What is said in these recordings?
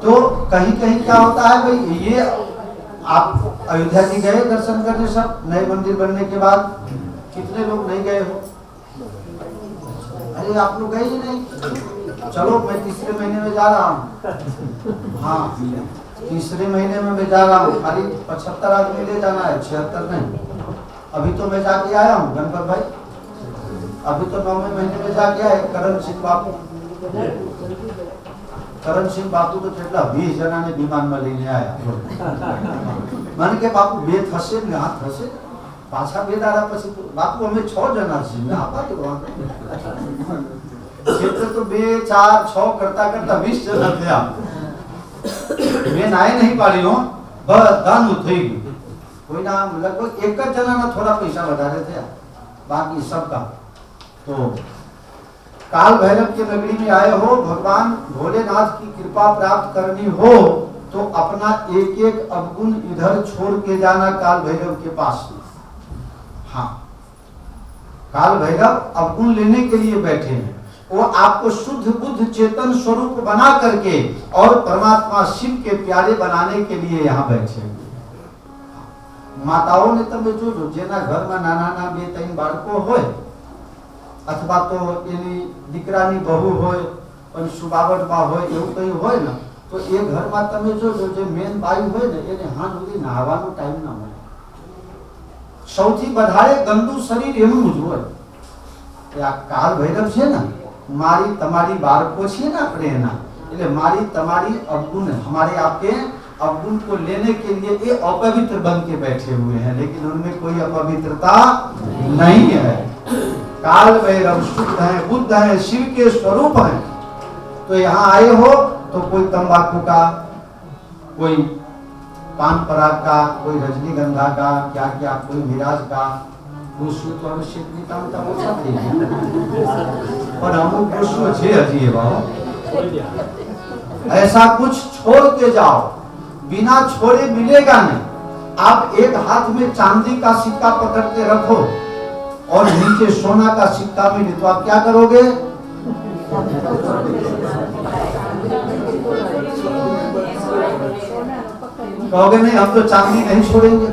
तो कहीं कहीं क्या होता है भाई, ये आप अयोध्या जी गए दर्शन करने सब नए मंदिर बनने के बाद? कितने लोग नहीं गए हो? अरे आप लोग गए ही नहीं। चलो मैं तीसरे महीने में जा रहा हूँ। हाँ, तीसरे महीने में मैं जा रहा हूँ। खाली 75 आदमी ले जाना है, 76 नहीं। अभी तो मैं जाके आया हूँ गणपत भाई, अभी तो 9वें महीने में जाके आए। करण सिंह बापू तो કેટલા 20 જણાને વિમાનમાં લઈને આયા। મને કે બાપુ બે થશે ને? હા થશે। પાછા બે દાડા પછી બાપુ અમે 6 જણા છીએ। મેં આપા તો क्षेत्र तो 2 4 6 करता करता 20 જણા થયા। મેં નાય નહીં પાડી હો, બધાનું થઈ ગયું। કોઈના લગભગ એક જ જણાના થોડા પૈસા વધારે થયા, બાકી सबका। तो काल भैरव के नगरी में आए हो, भगवान भोलेनाथ की कृपा प्राप्त करनी हो तो अपना एक एक अवगुण इधर छोड़ के जाना काल भैरव के पास। हाँ, काल भैरव अवगुण लेने के लिए बैठे हैं। वो आपको शुद्ध बुद्ध चेतन स्वरूप बना करके और परमात्मा शिव के प्यारे बनाने के लिए यहाँ बैठे हैं। माताओं ने तब जो जेना घर में नाना बे 3 बाળકો હોય अथवा तो एनी दीकरानी बहू होय पण सुबावट बा होय એવું કઈ હોય ને, તો એ ઘરમાં તમે જોજો જે મેન બાઈ હોય ને એને હાથ સુધી નહાવાનો ટાઈમ ના મળે। સૌથી વધારે ગંદુ શરીર એનું જ હોય। કે આ કાલ ભૈરવ છે ને, મારી તમારી બાળકો છે ને આપણે એના, એટલે મારી તમારી અવગुण, हमारे आपके अवगुण को लेने के लिए ये अपवित्र बन के बैठे हुए हैं, लेकिन उनमें कोई अपवित्रता नहीं है। काल भैरव शुद्ध है, बुद्ध है, शिव के स्वरूप है। तो यहाँ आए हो तो कोई तंबाकू का, कोई पान पराग का, कोई रजनीगंधा का, क्या क्या कोई मिराज का, पुष्प तो अवश्य निकालता हो सकते हैं, पर अमुक पुष्प छे हजी बाबा। ऐसा कुछ छोड़ के जाओ, बिना छोड़े मिलेगा नहीं। आप एक हाथ में चांदी का सिक्का पकड़ के रखो और नीचे सोना का सिक्का मिले तो आप क्या करोगे? कहोगे नहीं हम तो चांदी नहीं छोड़ेंगे।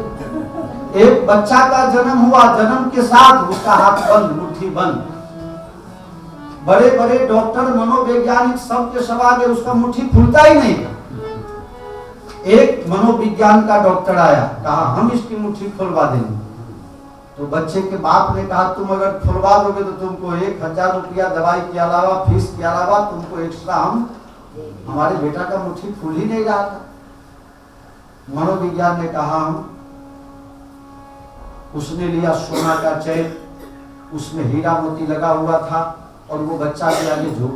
एक बच्चा का जन्म हुआ, जन्म के साथ उसका हाथ बंद, मुट्ठी बंद। बड़े बड़े डॉक्टर, मनोवैज्ञानिक सबके सब आगे, उसका मुट्ठी खुलता ही नहीं। एक मनोविज्ञान का डॉक्टर आया, कहा हम इसकी मुट्ठी खुलवा देंगे। तो बच्चे के बाप ने कहा तुम अगर खुलवा दोगे तो तुमको 1000 रुपया दवाई के अलावा, फीस के अलावा तुमको एक्स्ट्रा हम, हमारे बेटा का मुट्ठी खुल ही नहीं रहा था। मनोविज्ञान ने कहा हम, उसने लिया सोना का चैन, उसमें हीरा मोती लगा हुआ था और वो बच्चा के आगे जो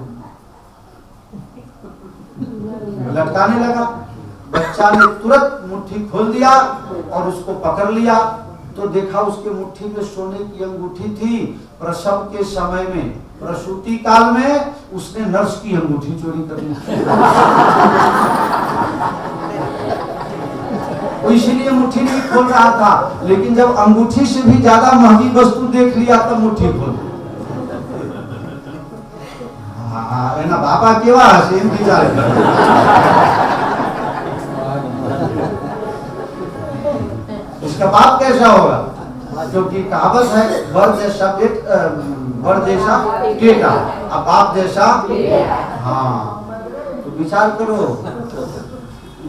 लटकाने लगा। बच्चा ने तुरंत मुट्ठी खोल दिया और उसको पकड़ लिया तो देखा उसके मुट्ठी में सोने की अंगूठी थी। प्रसव के समय में, प्रसूति काल में उसने नर्स की अंगूठी चोरी कर ली। इसीलिए मुट्ठी नहीं खोल रहा था, लेकिन जब अंगूठी से भी ज्यादा महंगी वस्तु देख लिया तब मुट्ठी खोल। हाँ, एना बाबा केवा हशे एम विचार कर। इसका बाप कैसा होगा? क्योंकि कहावत है वर जैसा बेटा, अब बाप जैसा। हाँ, तो विचार करो,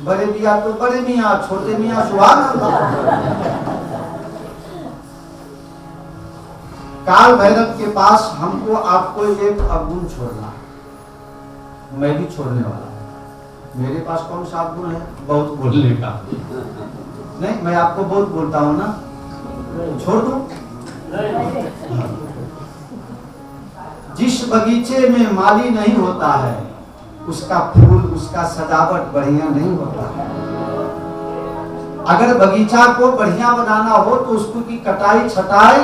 बड़े मियाँ तो बड़े मियाँ, छोटे मियाँ सुहाग। काल भैरव के पास हमको आपको एक अवगुण छोड़ना, मैं भी छोड़ने वाला। मेरे पास कौन सा अवगुण है? बहुत बोलने का। नहीं, मैं आपको बहुत बोलता हूँ ना, छोड़ दो। जिस बगीचे में माली नहीं होता है उसका फूल, उसका सजावट बढ़िया नहीं होता है। अगर बगीचा को बढ़िया बनाना हो तो उसको की कटाई छटाई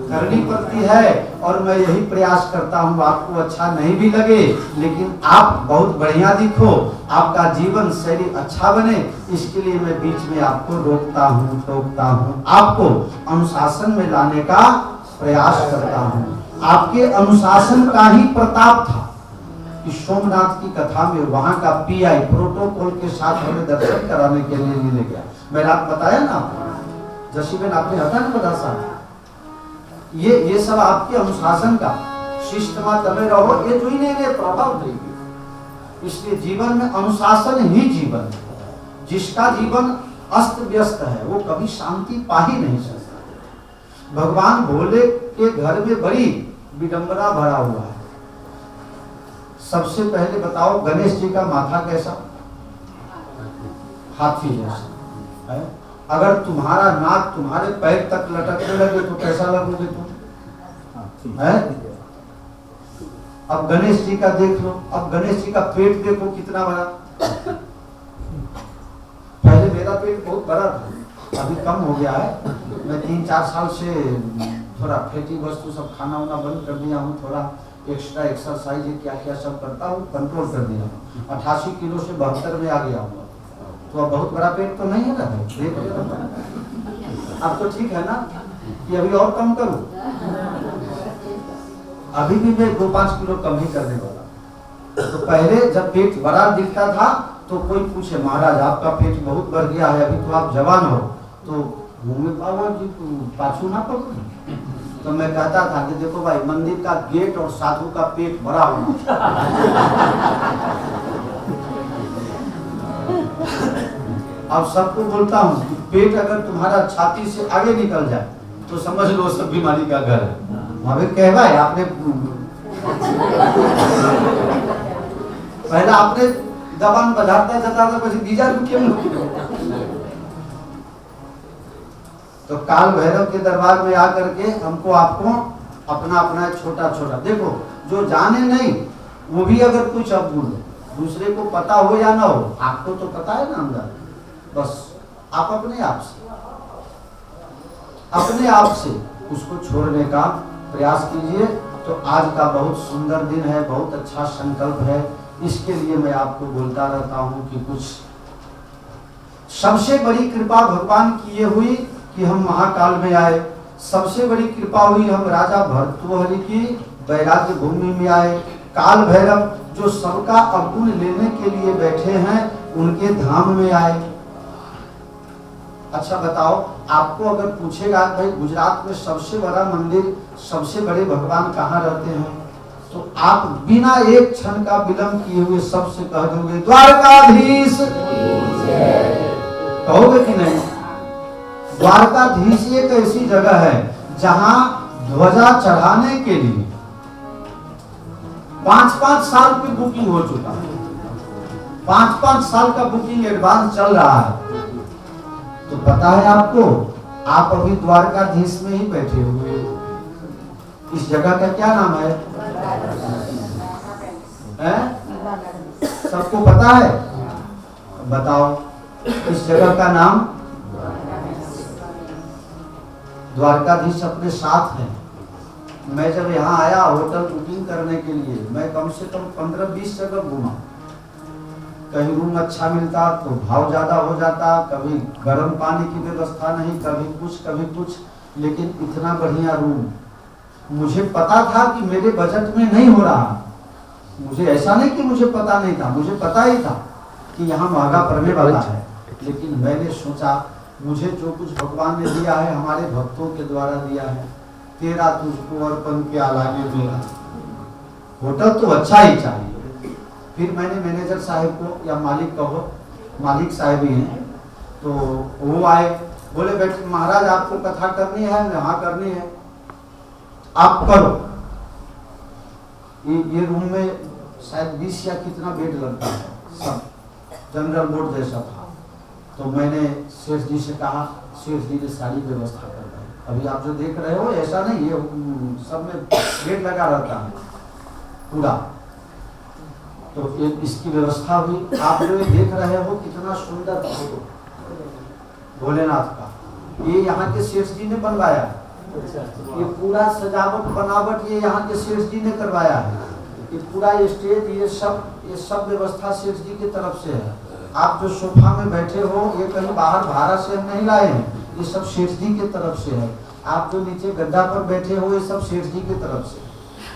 करनी पड़ती है, और मैं यही प्रयास करता हूँ आपको अच्छा नहीं भी लगे लेकिन आप बहुत बढ़िया दिखो, आपका जीवन शैली अच्छा बने, इसके लिए मैं बीच में आपको रोकता हूँ, टोकता हूँ, आपको अनुशासन में लाने का प्रयास करता हूँ। आपके अनुशासन का ही प्रताप था। कि सोमनाथ की कथा में वहां का पीआई प्रोटोकॉल के साथ हमें दर्शन कराने के लिए ले गया। मैंने आप बताया ना आपको, जसीबेन आपने हटा ना बता साहब, ये सब आपके अनुशासन का शिष्टमा तमे रहो, ये जो ही नहीं प्रभाव देगी। इसलिए जीवन में अनुशासन ही जीवन है। जिसका जीवन अस्त व्यस्त है वो कभी शांति पा ही नहीं सकता। भगवान भोले के घर में बड़ी विडंबना भरा हुआ है। सबसे पहले बताओ, गणेश जी का माथा कैसा? हाथी जैसा है। अगर तुम्हारा नाक तुम्हारे पैर तक लटकने लगे तो कैसा लगोगे तुम? है? अब गणेश जी का देख लो, अब गणेश जी का पेट देखो कितना बड़ा। पहले मेरा पेट बहुत बड़ा था, अभी कम हो गया है। मैं 3-4 साल से थोड़ा फैटी वस्तु सब खाना वाना बंद कर दिया हूँ, थोड़ा एक्स्ट्रा एक्सरसाइज क्या क्या सब करता हूँ, कंट्रोल कर दिया हूँ। 88 किलो से 72 में आ गया हूँ। तो अब बहुत बड़ा पेट तो नहीं है ना, देख अब तो ठीक है ना कि अभी और कम करूँ? अभी भी मैं 2-5 किलो कम ही करने वाला। तो पहले जब पेट बड़ा दिखता था तो कोई पूछे, महाराज आपका पेट बहुत बढ़ गया है, अभी तो आप जवान हो, तो मुंह में पावा जी पाछू ना पकड़ो। तो मैं कहता था कि देखो भाई, मंदिर का गेट और साधु का पेट बड़ा होना। अब सबको बोलता हूँ कि पेट अगर तुम्हारा छाती से आगे निकल जाए तो समझ लो सब बीमारी का घर है। अभी कह भाई आपने पहला आपने दबान बजाता जाता था, પછી બીજા क्यों? तो काल भैरव के दरबार में आकर के हमको आपको अपना अपना छोटा छोटा देखो, जो जाने नहीं वो भी अगर कुछ अब बोलो, दूसरे को पता हो या ना हो, आपको तो पता है ना अंदर। बस आप अपने आप से उसको छोड़ने का प्रयास कीजिए। तो आज का बहुत सुंदर दिन है, बहुत अच्छा संकल्प है। इसके लिए मैं आपको बोलता रहता हूँ कि कुछ सबसे बड़ी कृपा भगवान की ये हुई कि हम महाकाल में आए। सबसे बड़ी कृपा हुई हम राजा भर्तृहरि की वैराग्य भूमि में आए। काल भैरव जो सबका अवगुण लेने के लिए बैठे हैं, उनके धाम में आए। अच्छा बताओ, आपको अगर पूछेगा भाई गुजरात में सबसे बड़ा मंदिर, सबसे बड़े भगवान कहाँ रहते हैं, तो आप बिना एक क्षण का विलंब किए हुए सबसे कह दोगे द्वारकाधीश। कहोगे कि नहीं? द्वारकाधीश एक ऐसी जगह है जहां ध्वजा चढ़ाने के लिए 5-5 साल की बुकिंग हो चुका है। 5-5 साल का बुकिंग एडवांस चल रहा है। तो पता है आपको, आप अभी द्वारकाधीश में ही बैठे हुए हो। इस जगह का क्या नाम है? सबको पता है? बताओ, इस जगह का नाम द्वारकाधीश अपने साथ है। मैं जब यहाँ आया होटल बुकिंग करने के लिए, मैं कम से कम 15-20 जगह घूमा। कहीं रूम अच्छा मिलता तो भाव ज्यादा हो जाता, कभी गर्म पानी की व्यवस्था नहीं, कभी कुछ, लेकिन इतना बढ़िया रूम। मुझे पता था कि मेरे बजट में नहीं हो रहा। मुझे ऐसा नहीं कि मुझे पता नहीं था, मुझे पता ही था कि यहाँ महंगा पड़ने वाला है। लेकिन मैंने सोचा, मुझे जो कुछ भगवान ने दिया है, हमारे भक्तों के द्वारा दिया है, तेरा तुझको अर्पण क्या लागे मेरा। होटल तो अच्छा ही चाहिए। फिर मैंने मैनेजर साहब को, या मालिक कहो, मालिक साहब ही हैं, तो वो आए, बोले बेटे महाराज आपको कथा करनी है? हाँ करनी है, आप करो। ये रूम में शायद 20 या कितना बेड लगता है, सब जनरल बोर्ड जैसा था। तो मैंने शेष जी से कहा, शेष जी ने सारी व्यवस्था कर दी। अभी आप जो देख रहे हो ऐसा नहीं, ये सब में बेड लगा रहता है पूरा। तो इसकी व्यवस्था हुई। आप जो देख रहे हो कितना सुंदर फोटो भोलेनाथ का, ये यहाँ के शेष जी ने बनवाया। ये पूरा सजावट बनावट ये यहाँ के शेष जी ने करवाया है। ये पूरा स्टेज, ये सब व्यवस्था शेष जी की तरफ से है। आप जो सोफा में बैठे हो, ये कहीं बाहर भारत से हम नहीं लाए हैं, ये सब शेष जी की तरफ से है। आप जो नीचे गद्दा पर बैठे हो, ये सब शेष जी की तरफ से।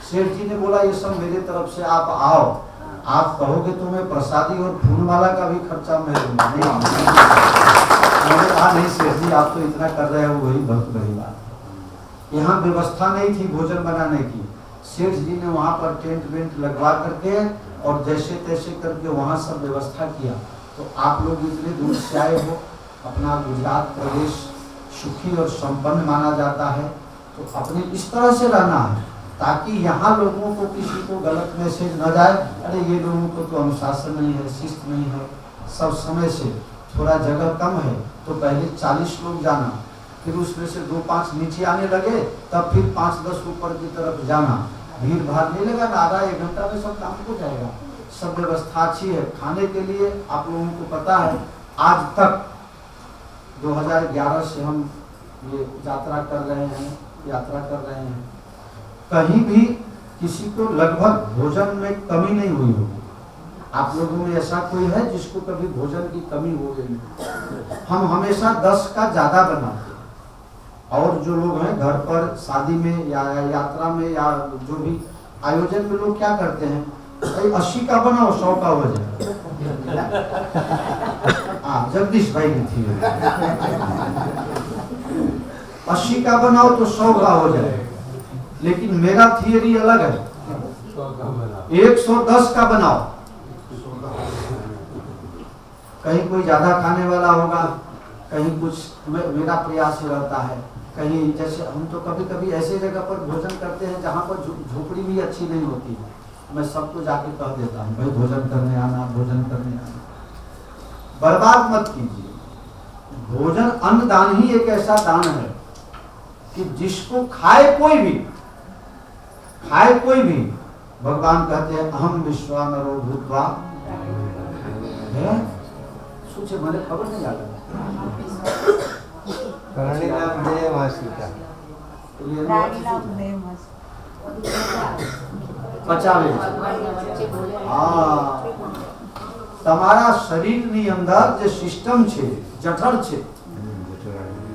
शेष जी ने बोला ये सब मेरे तरफ से, आप आओ। आप कहोगे तो मैं प्रसादी और फूलमाला का भी खर्चा मैं दूंगा। नहीं, मैंने कहा नहीं सेठ जी, आप तो इतना कर रहे हो, वही बहुत बड़ी बात है। यहाँ व्यवस्था नहीं थी भोजन बनाने की। सेठ जी ने वहाँ पर टेंट वेंट लगवा करके और जैसे तैसे करके वहाँ सब व्यवस्था किया। तो आप लोग इतने दूर से आए हो, अपना गुजरात प्रदेश सुखी और संपन्न माना जाता है, तो अपने इस तरह से रहना है ताकि यहाँ लोगों को किसी को गलत मैसेज न जाए, अरे ये लोगों को तो अनुशासन नहीं है, शिस्त नहीं है, सब समय से थोड़ा जगह कम है तो पहले 40 लोग जाना, फिर उसमें से 2-5 नीचे आने लगे, तब फिर 5-10 ऊपर की तरफ जाना। भीड़ भाड़ नहीं लगा ना, आधा 1 घंटा में सब काम हो जाएगा। सब व्यवस्था अच्छी है। खाने के लिए आप लोगों को पता है, आज तक 2011 से हम ये यात्रा कर रहे हैं, कहीं भी किसी को लगभग भोजन में कमी नहीं हुई होगी। आप लोगों में ऐसा कोई है जिसको कभी भोजन की कमी हो गई? हम हमेशा 10 का ज्यादा बनाते हैं। और जो लोग हैं घर पर शादी में या यात्रा में या जो भी आयोजन में लोग क्या करते हैं, 80 का बनाओ 100 का हो जाए। जगदीश भाई की थी 80 का बनाओ तो 100 का हो जाए, लेकिन मेरा थियरी अलग है, 110 का बनाओ। कहीं कोई ज्यादा खाने वाला होगा, कहीं कुछ, मेरा प्रयास रहता है कहीं, जैसे हम तो कभी कभी ऐसे जगह पर भोजन करते हैं जहाँ पर झोपड़ी भी अच्छी नहीं होती है, मैं सबको जाके कह देता हूँ भाई भोजन करने आना, भोजन करने आना। बर्बाद मत कीजिए। भोजन अन्नदान ही एक ऐसा दान है कि जिसको खाए कोई भी, भगवान कहते हैं अहम विश्वानरो भूत्वा, सोचे मैंने खबर नहीं आ रहा बचावे। તમારા શરીરની અંદર જે સિસ્ટમ છે, જઠર છે,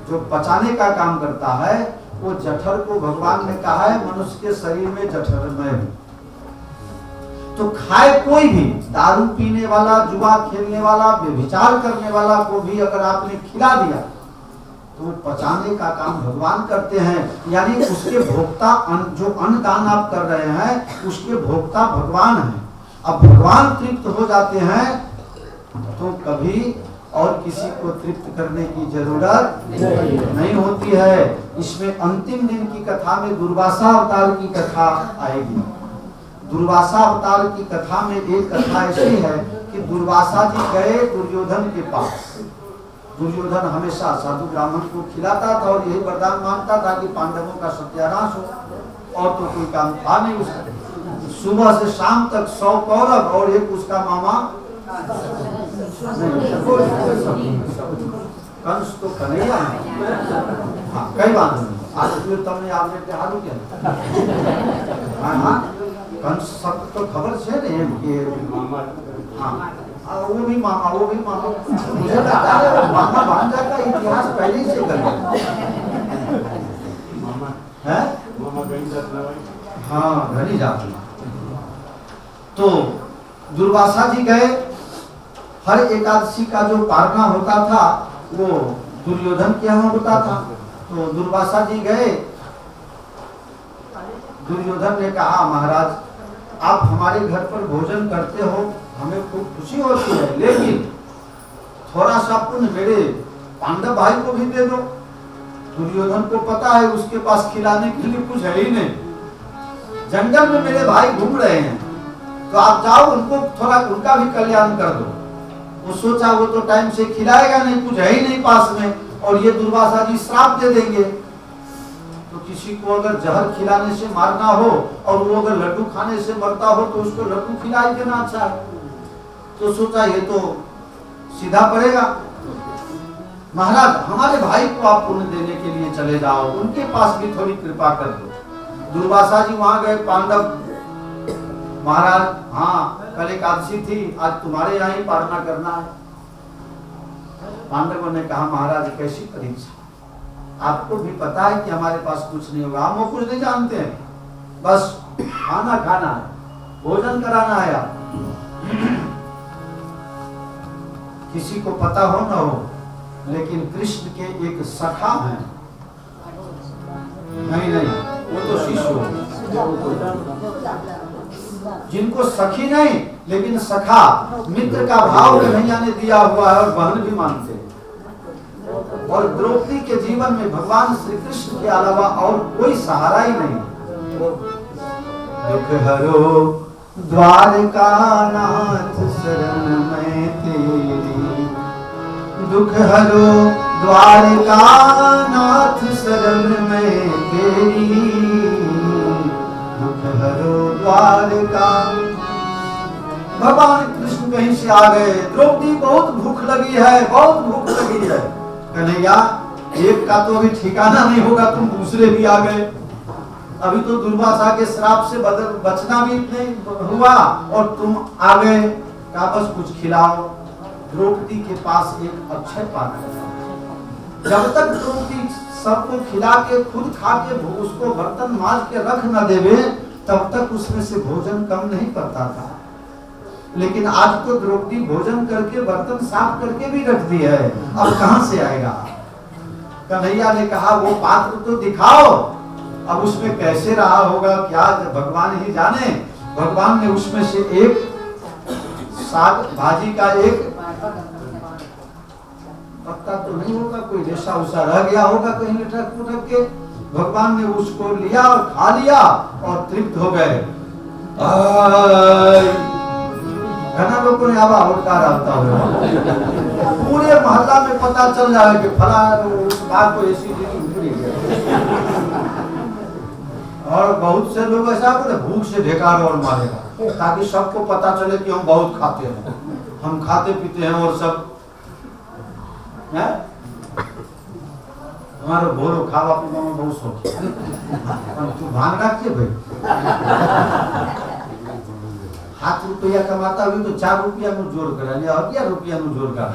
जो पचाने का काम करता है, वो जठर को भगवान ने कहा है मनुष्य के शरीर में जठर में। तो खाए कोई भी, दारू पीने वाला, जुआ खेलने वाला, व्यभिचार करने वाला को भी अगर आपने खिला दिया तो पचाने का काम भगवान करते हैं। यानी उसके भोक्ता, जो अन्नदान आप कर रहे हैं उसके भोक्ता भगवान हैं। अब भगवान तृप्त हो जाते हैं तो कभी और किसी को तृप्त करने की जरूरत नहीं होती है। इसमें अंतिम दिन की कथा में दुर्वासा अवतार की कथा आएगी। दुर्वासा अवतार की कथा में एक कथा ऐसी है कि दुर्वासा जी गए दुर्योधन के पास। दुर्योधन हमेशा साधु ब्राह्मण को खिलाता था और यही वरदान मांगता था कि पांडवों का सत्यानाश हो, और तो कोई काम था नहीं उसका। सुबह से शाम तक 100 कौरव और एक उसका मामा कंस तो कन्हैया है। हाँ, कई बात नहीं, आज फिर तुमने आपने क्या किया। हाँ, कंस सब तो खबर से नहीं, हाँ वो भी मामा, मुझे लगता है मामा भांजा का इतिहास पहले से कर है। हाँ, घनी जाती। तो दुर्वासा जी गए, हर एकादशी का जो पारना होता था वो दुर्योधन के यहाँ होता था। तो दुर्वासा जी गए, दुर्योधन ने कहा महाराज आप हमारे घर पर भोजन करते हो, हमें खूब खुशी होती है, लेकिन थोड़ा सा पुण्य मेरे पांडव भाई को भी दे दो। दुर्योधन को पता है उसके पास खिलाने के लिए कुछ है ही नहीं, जंगल में मेरे भाई घूम रहे हैं, तो आप जाओ उनको थोड़ा उनका भी कल्याण कर दो। वो सोचा वो तो टाइम से खिलाएगा नहीं, कुछ है ही नहीं पास में, और ये दुर्वासा जी श्राप दे देंगे। तो किसी को अगर जहर खिलाने से मारना हो और वो अगर लड्डू खाने से मरता हो तो उसको लड्डू खिला देना अच्छा है। तो सोचा ये तो सीधा पड़ेगा, महाराज हमारे भाई को आप पुण्य देने के लिए चले जाओ, उनके पास भी थोड़ी कृपा कर दो। दुर्वासा जी वहां गए, पांडव महाराज हाँ कल एकादशी थी, आज तुम्हारे यहाँ ही पारना करना है। पांडवों ने कहा महाराज कैसी परीक्षा, आपको भी पता है कि हमारे पास कुछ नहीं होगा, हम वो कुछ नहीं जानते हैं, बस खाना खाना है, भोजन कराना है आप। किसी को पता हो न हो, लेकिन कृष्ण के एक सखा हैं। नहीं, वो तो शिष्य हो, जिनको सखी नहीं लेकिन सखा, मित्र का भाव कन्हैया ने दिया हुआ है और बहन भी मानते हैं। और द्रौपदी के जीवन में भगवान श्री कृष्ण के अलावा और कोई सहारा ही नहीं। दुख हरो द्वारका नाथ शरण में तेरी, दुख हरो द्वारका नाथ शरण में तेरी, दुख हरो द्वारका। भगवान कृष्ण कहीं से आ गए, द्रौपदी बहुत भूख लगी है, बहुत भूख लगी है। कन्हैया एक का तो अभी ठिकाना नहीं होगा, तुम दूसरे भी आ गए। अभी तो दुर्वासा के श्राप से बचना भी नहीं हुआ और तुम आ गए, का बस कुछ खिलाओ। द्रौपदी के पास एक अक्षय पात्र था। जब तक द्रौपदी सबको खिला के खुद खा के उसको बर्तन मांज के रख न देवे, तब तक उसमें से भोजन कम नहीं करता था। लेकिन आज तो द्रौपदी भोजन करके बर्तन साफ करके भी रख दी है, अब कहां से आएगा। कन्हैया ने कहा वो पात्र तो दिखाओ, अब उसमें कैसे रहा होगा क्या भगवान ही जाने। भगवान ने उसमें से एक साग भाजी का एक पत्ता तो नहीं होगा, कोई रेशा उसा रह गया होगा कहीं लटक के, भगवान ने उसको लिया और खा लिया और तृप्त हो गए। घना लोगों ने आवा होटकार आता हुआ पूरे मोहल्ला में पता चल जाए कि फला उस बात को ऐसी भूल गया। और बहुत से लोग ऐसा बोले भूख से ढेकार और मारेगा, ताकि सबको पता चले कि हम बहुत खाते हैं, हम खाते पीते हैं और सब है? हमारे भोरो खावा पीवा में बहुत शौक है। तू भान रखिए भाई, 7 रुपया कमाता हुई तो 4 रुपया में जोड़ कर 11 रुपया में जोड़ कर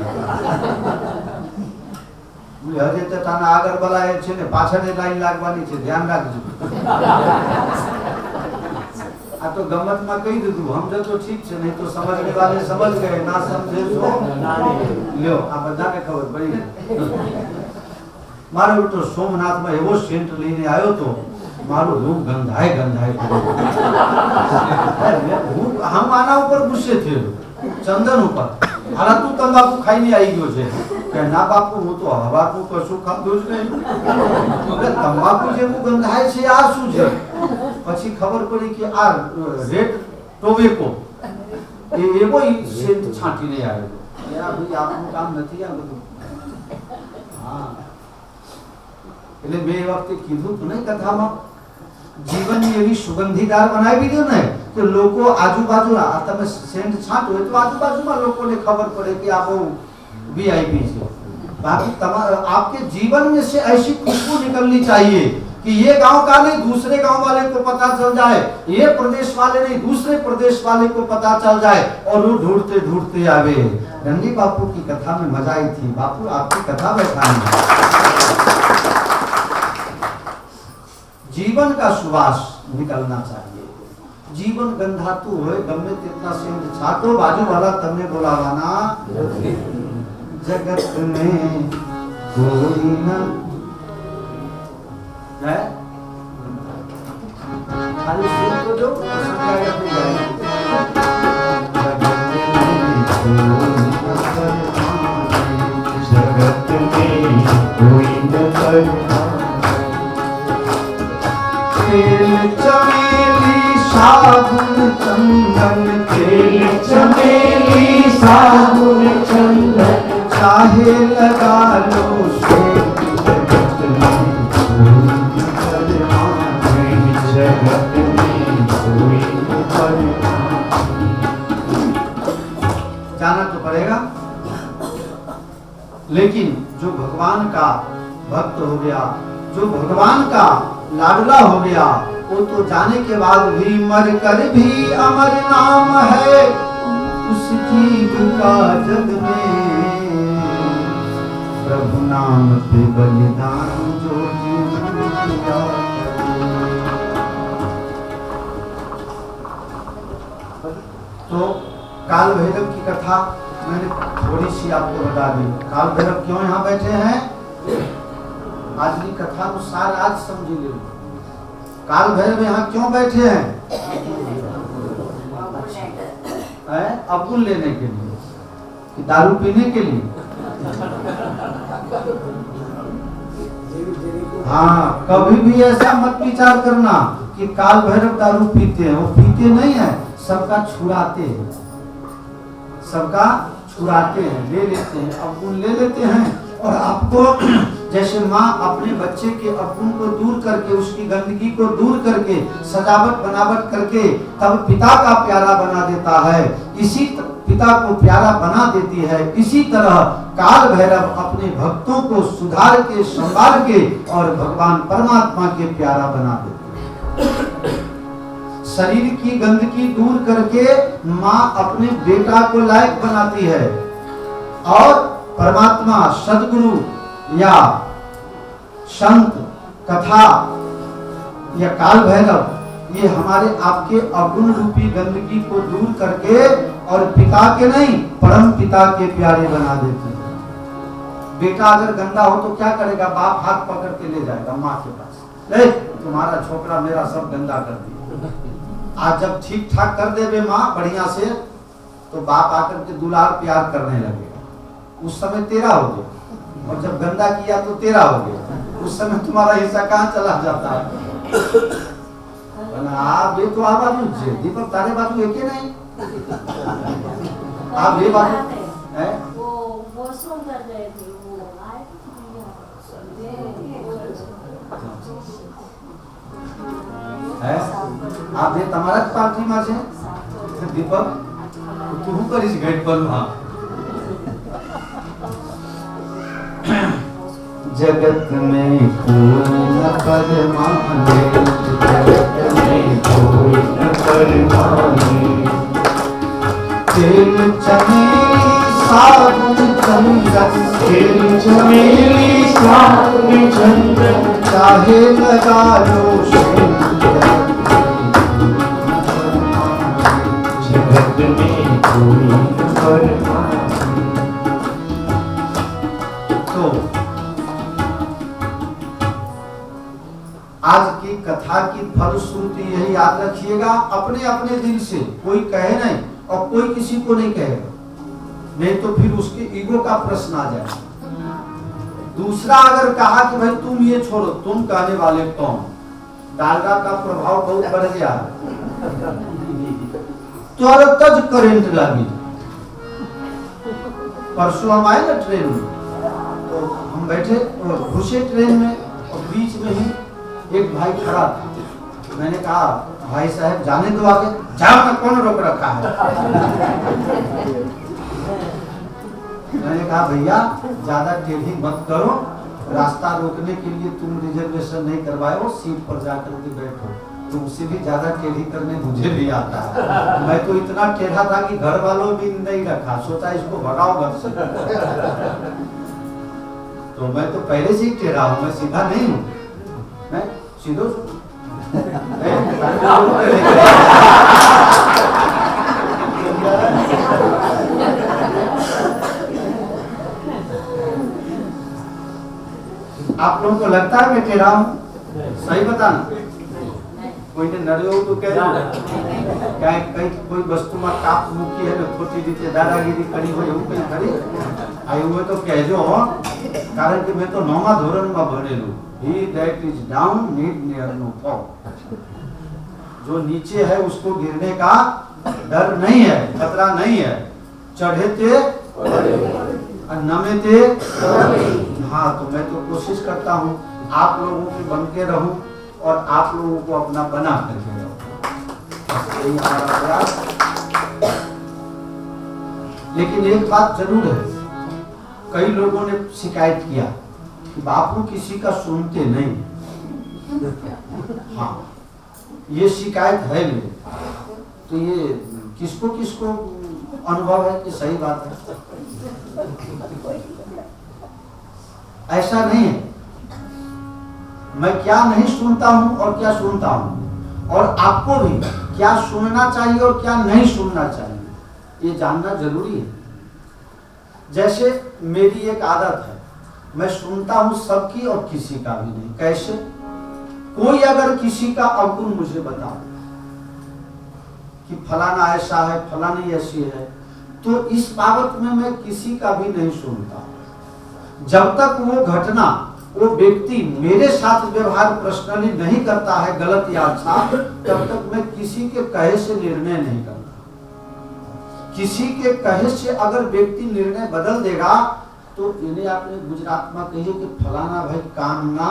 હજે તો તાના આગળ બલાય છે ને પાછળની લાઈન લાગવાની છે, ધ્યાન રાખજો। આ તો ગમતમાં કહી દીધું, સમજો તો ઠીક છે, નહીં તો સમજને વાલે સમજ ગए, ના સમજે તો લ્યો। આ બધાને ખબર પડી ગઈ। મારો તો સોમનાથમાં એવો સેન્ટ લઈને આવ્યો તો મારું રૂમ ગંધાય हम आना ऊपर गुस्से थे चंदन ऊपर, हारा तू तंबाकू खाई नहीं आई गयो छे કે ના બાપુ હું તો હવારનું કશું ખાધું જ નહીં, તંબાકુ જેવું ગંધાય છે આ શું છે। પછી ખબર પડી કે આ રેડ ટોબેકો એવો સેન્ટ છાંટીને આવ્યો। યાર ભાઈ આપનું કામ નથી આ બધું। હા એટલે બે વખતે કીધું તો નહીં કથામાં, जीवन में एवी सुगंधीदार बनाई दीधो ने कि लोको आजू-बाजू तमे सेंट छांटो तो आजू-बाजू में लोगों ने खबर पड़े कि आप वीआईपी छे। बाकी आपके जीवन में से ऐसी खुशबू निकलनी चाहिए कि ये गांव का नहीं दूसरे गांव वाले को पता चल जाए, ये प्रदेश वाले नहीं दूसरे प्रदेश वाले को पता चल जाए और वो ढूंढते ढूंढते आवे। रंडी बापू की कथा में मजा आई थी। बापू आपकी कथा बैठाएंगे, जीवन का सुवास निकलना चाहिए। जीवन गंधातु होए गमे तेतना सेंट छाटो, बाजू वाला तमने बोलावाना जगत में कोई न है। खाली सुन तो जो संख्या पे जाए जगत में कोई न परवाह। तेल चमेली साबुन चंदन, तेल चमेली साबुन चंदन, चाहे लगा लो जगत में कोई जाना तो पड़ेगा। लेकिन जो भगवान का भक्त हो गया, जो भगवान का लाडला हो गया, वो तो जाने के बाद भी मर कर भी अमर नाम है उस जीव का जग में। प्रभु नाम पे बलिदान जो किया। तो काल भैरव की कथा मैंने थोड़ी सी आपको बता दी। काल भैरव क्यों यहाँ बैठे हैं, आज की कथा अनुसार आज समझ ले। काल भैरव यहाँ क्यों बैठे हैं? अबुल लेने के लिए कि दारू पीने के लिए? हाँ, कभी भी ऐसा मत विचार करना कि काल भैरव दारू पीते हैं। वो पीते नहीं है, सबका छुड़ाते हैं, सबका छुड़ाते हैं, ले लेते हैं, अवगुण ले लेते हैं। और आपको जैसे माँ अपने बच्चे के अवगुण को दूर करके, उसकी गंदगी को दूर करके, सजावट बनावट करके तब पिता का प्यारा बना देता है, इसी पिता को प्यारा बना देती है। इसी तरह काल भैरव अपने भक्तों को सुधार के, संभाल के और भगवान परमात्मा के प्यारा बना देते हैं। शरीर की गंदगी दूर करके माँ अपने बेटा को लायक बनाती है और परमात्मा, सदगुरु या संत, कथा या काल भैरव, ये हमारे आपके अवगुण रूपी गंदगी को दूर करके और पिता के नहीं, परम पिता के प्यारे बना देते हैं। बेटा अगर गंदा हो तो क्या करेगा? बाप हाथ पकड़ के ले जाएगा माँ के पास, ले तुम्हारा छोकरा मेरा सब गंदा कर दिया। आज जब ठीक ठाक कर देवे माँ बढ़िया से, तो बाप आकर के दुलार प्यार करने लगेगा। उस समय तेरा हो गया, और जब गंदा किया तो तेरा हो गया। उस समय तुम्हारा हिस्सा कहाँ चला जाता है? आप ये तो आ बाजू दीपक, तारे बाजू एक ही नहीं, आप ये बाजू है। आप ये तमारा पार्टी में से दीपक तू करिस गेट पर वहां। जगत में कोई न परमाने, जगत में कोई न परमाने, तेल चमेली साबुन चंदन, तेल चमेली साबुन चंदन, चाहे लगा लो जगत में कोई न परमाने। तो आज की कथा की फलश्रुति यही याद रखिएगा, अपने अपने दिल से, कोई कहे नहीं और कोई किसी को नहीं कहेगा, नहीं तो फिर उसके ईगो का प्रश्न आ जाए। दूसरा अगर कहा कि भाई तुम ये छोड़ो, तुम कहने वाले कौन? डालडा का प्रभाव बहुत बढ़ गया, तुरंत करंट लगी। परसों हम आए ना ट्रेन में, तो हम बैठे घुसे ट्रेन में और बीच में ही एक भाई खड़ा था। मैंने कहा भाई साहब जाने दो आगे, जाओ ना, कौन रोक रखा है? मैंने कहा भैया ज्यादा टेढ़ी मत करो, रास्ता रोकने के लिए तुम रिजर्वेशन नहीं करवाए हो, सीट पर जाकर के बैठो। तुमसे भी ज्यादा टेढ़ी करने मुझे भी आता है। मैं तो इतना टेढ़ा था कि घर वालों भी नहीं रखा, सोचा इसको भगाओ घर से। तो मैं तो पहले से ही टेढ़ा हूँ, मैं सीधा नहीं हूँ, मैं सीधो आप लोगों को लगता है मैं टेढ़ा हूँ? सही बताना। कोई ने नरे हो तो कह क्या कहीं कोई वस्तु में काप मुकी है, छोटी रीते दादागिरी करी हो, એવું કઈ કરી આયું હોય તો કહેજો, કારણ કે મેં તો 9મા ધોરણમાં ભણેલું। He that is down need near no fall। जो नीचे है उसको गिरने का डर नहीं है, खतरा नहीं है। चढ़े थे और नमे थे। हाँ, तो मैं तो कोशिश करता हूँ आप लोगों के बन के रहूं और आप लोगों को अपना बना करके रहूं, यही हमारा प्रयास। लेकिन एक बात जरूर है, कई लोगों ने शिकायत किया कि बापू किसी का सुनते नहीं। हाँ, ये शिकायत है मेरी। तो ये किसको किसको अनुभव है कि सही बात है? ऐसा नहीं है। मैं क्या नहीं सुनता हूं और क्या सुनता हूं, और आपको भी क्या सुनना चाहिए और क्या नहीं सुनना चाहिए, ये जानना जरूरी है। जैसे मेरी एक आदत है, मैं सुनता हूं सबकी और किसी का भी नहीं। कैसे? कोई अगर किसी का अवगुण मुझे बताओ कि फलाना ऐसा है, फलानी ऐसी है, तो इस बाबत में मैं किसी का भी नहीं सुनता। जब तक वो घटना, वो व्यक्ति मेरे साथ व्यवहार पर्सनली नहीं करता है गलत या अच्छा, तब तक मैं किसी के कहे से निर्णय नहीं करता। किसी के कहे से अगर व्यक्ति निर्णय बदल देगा तो इन्हें आपने गुजरात में कहिए कि फलाना भाई कान ना,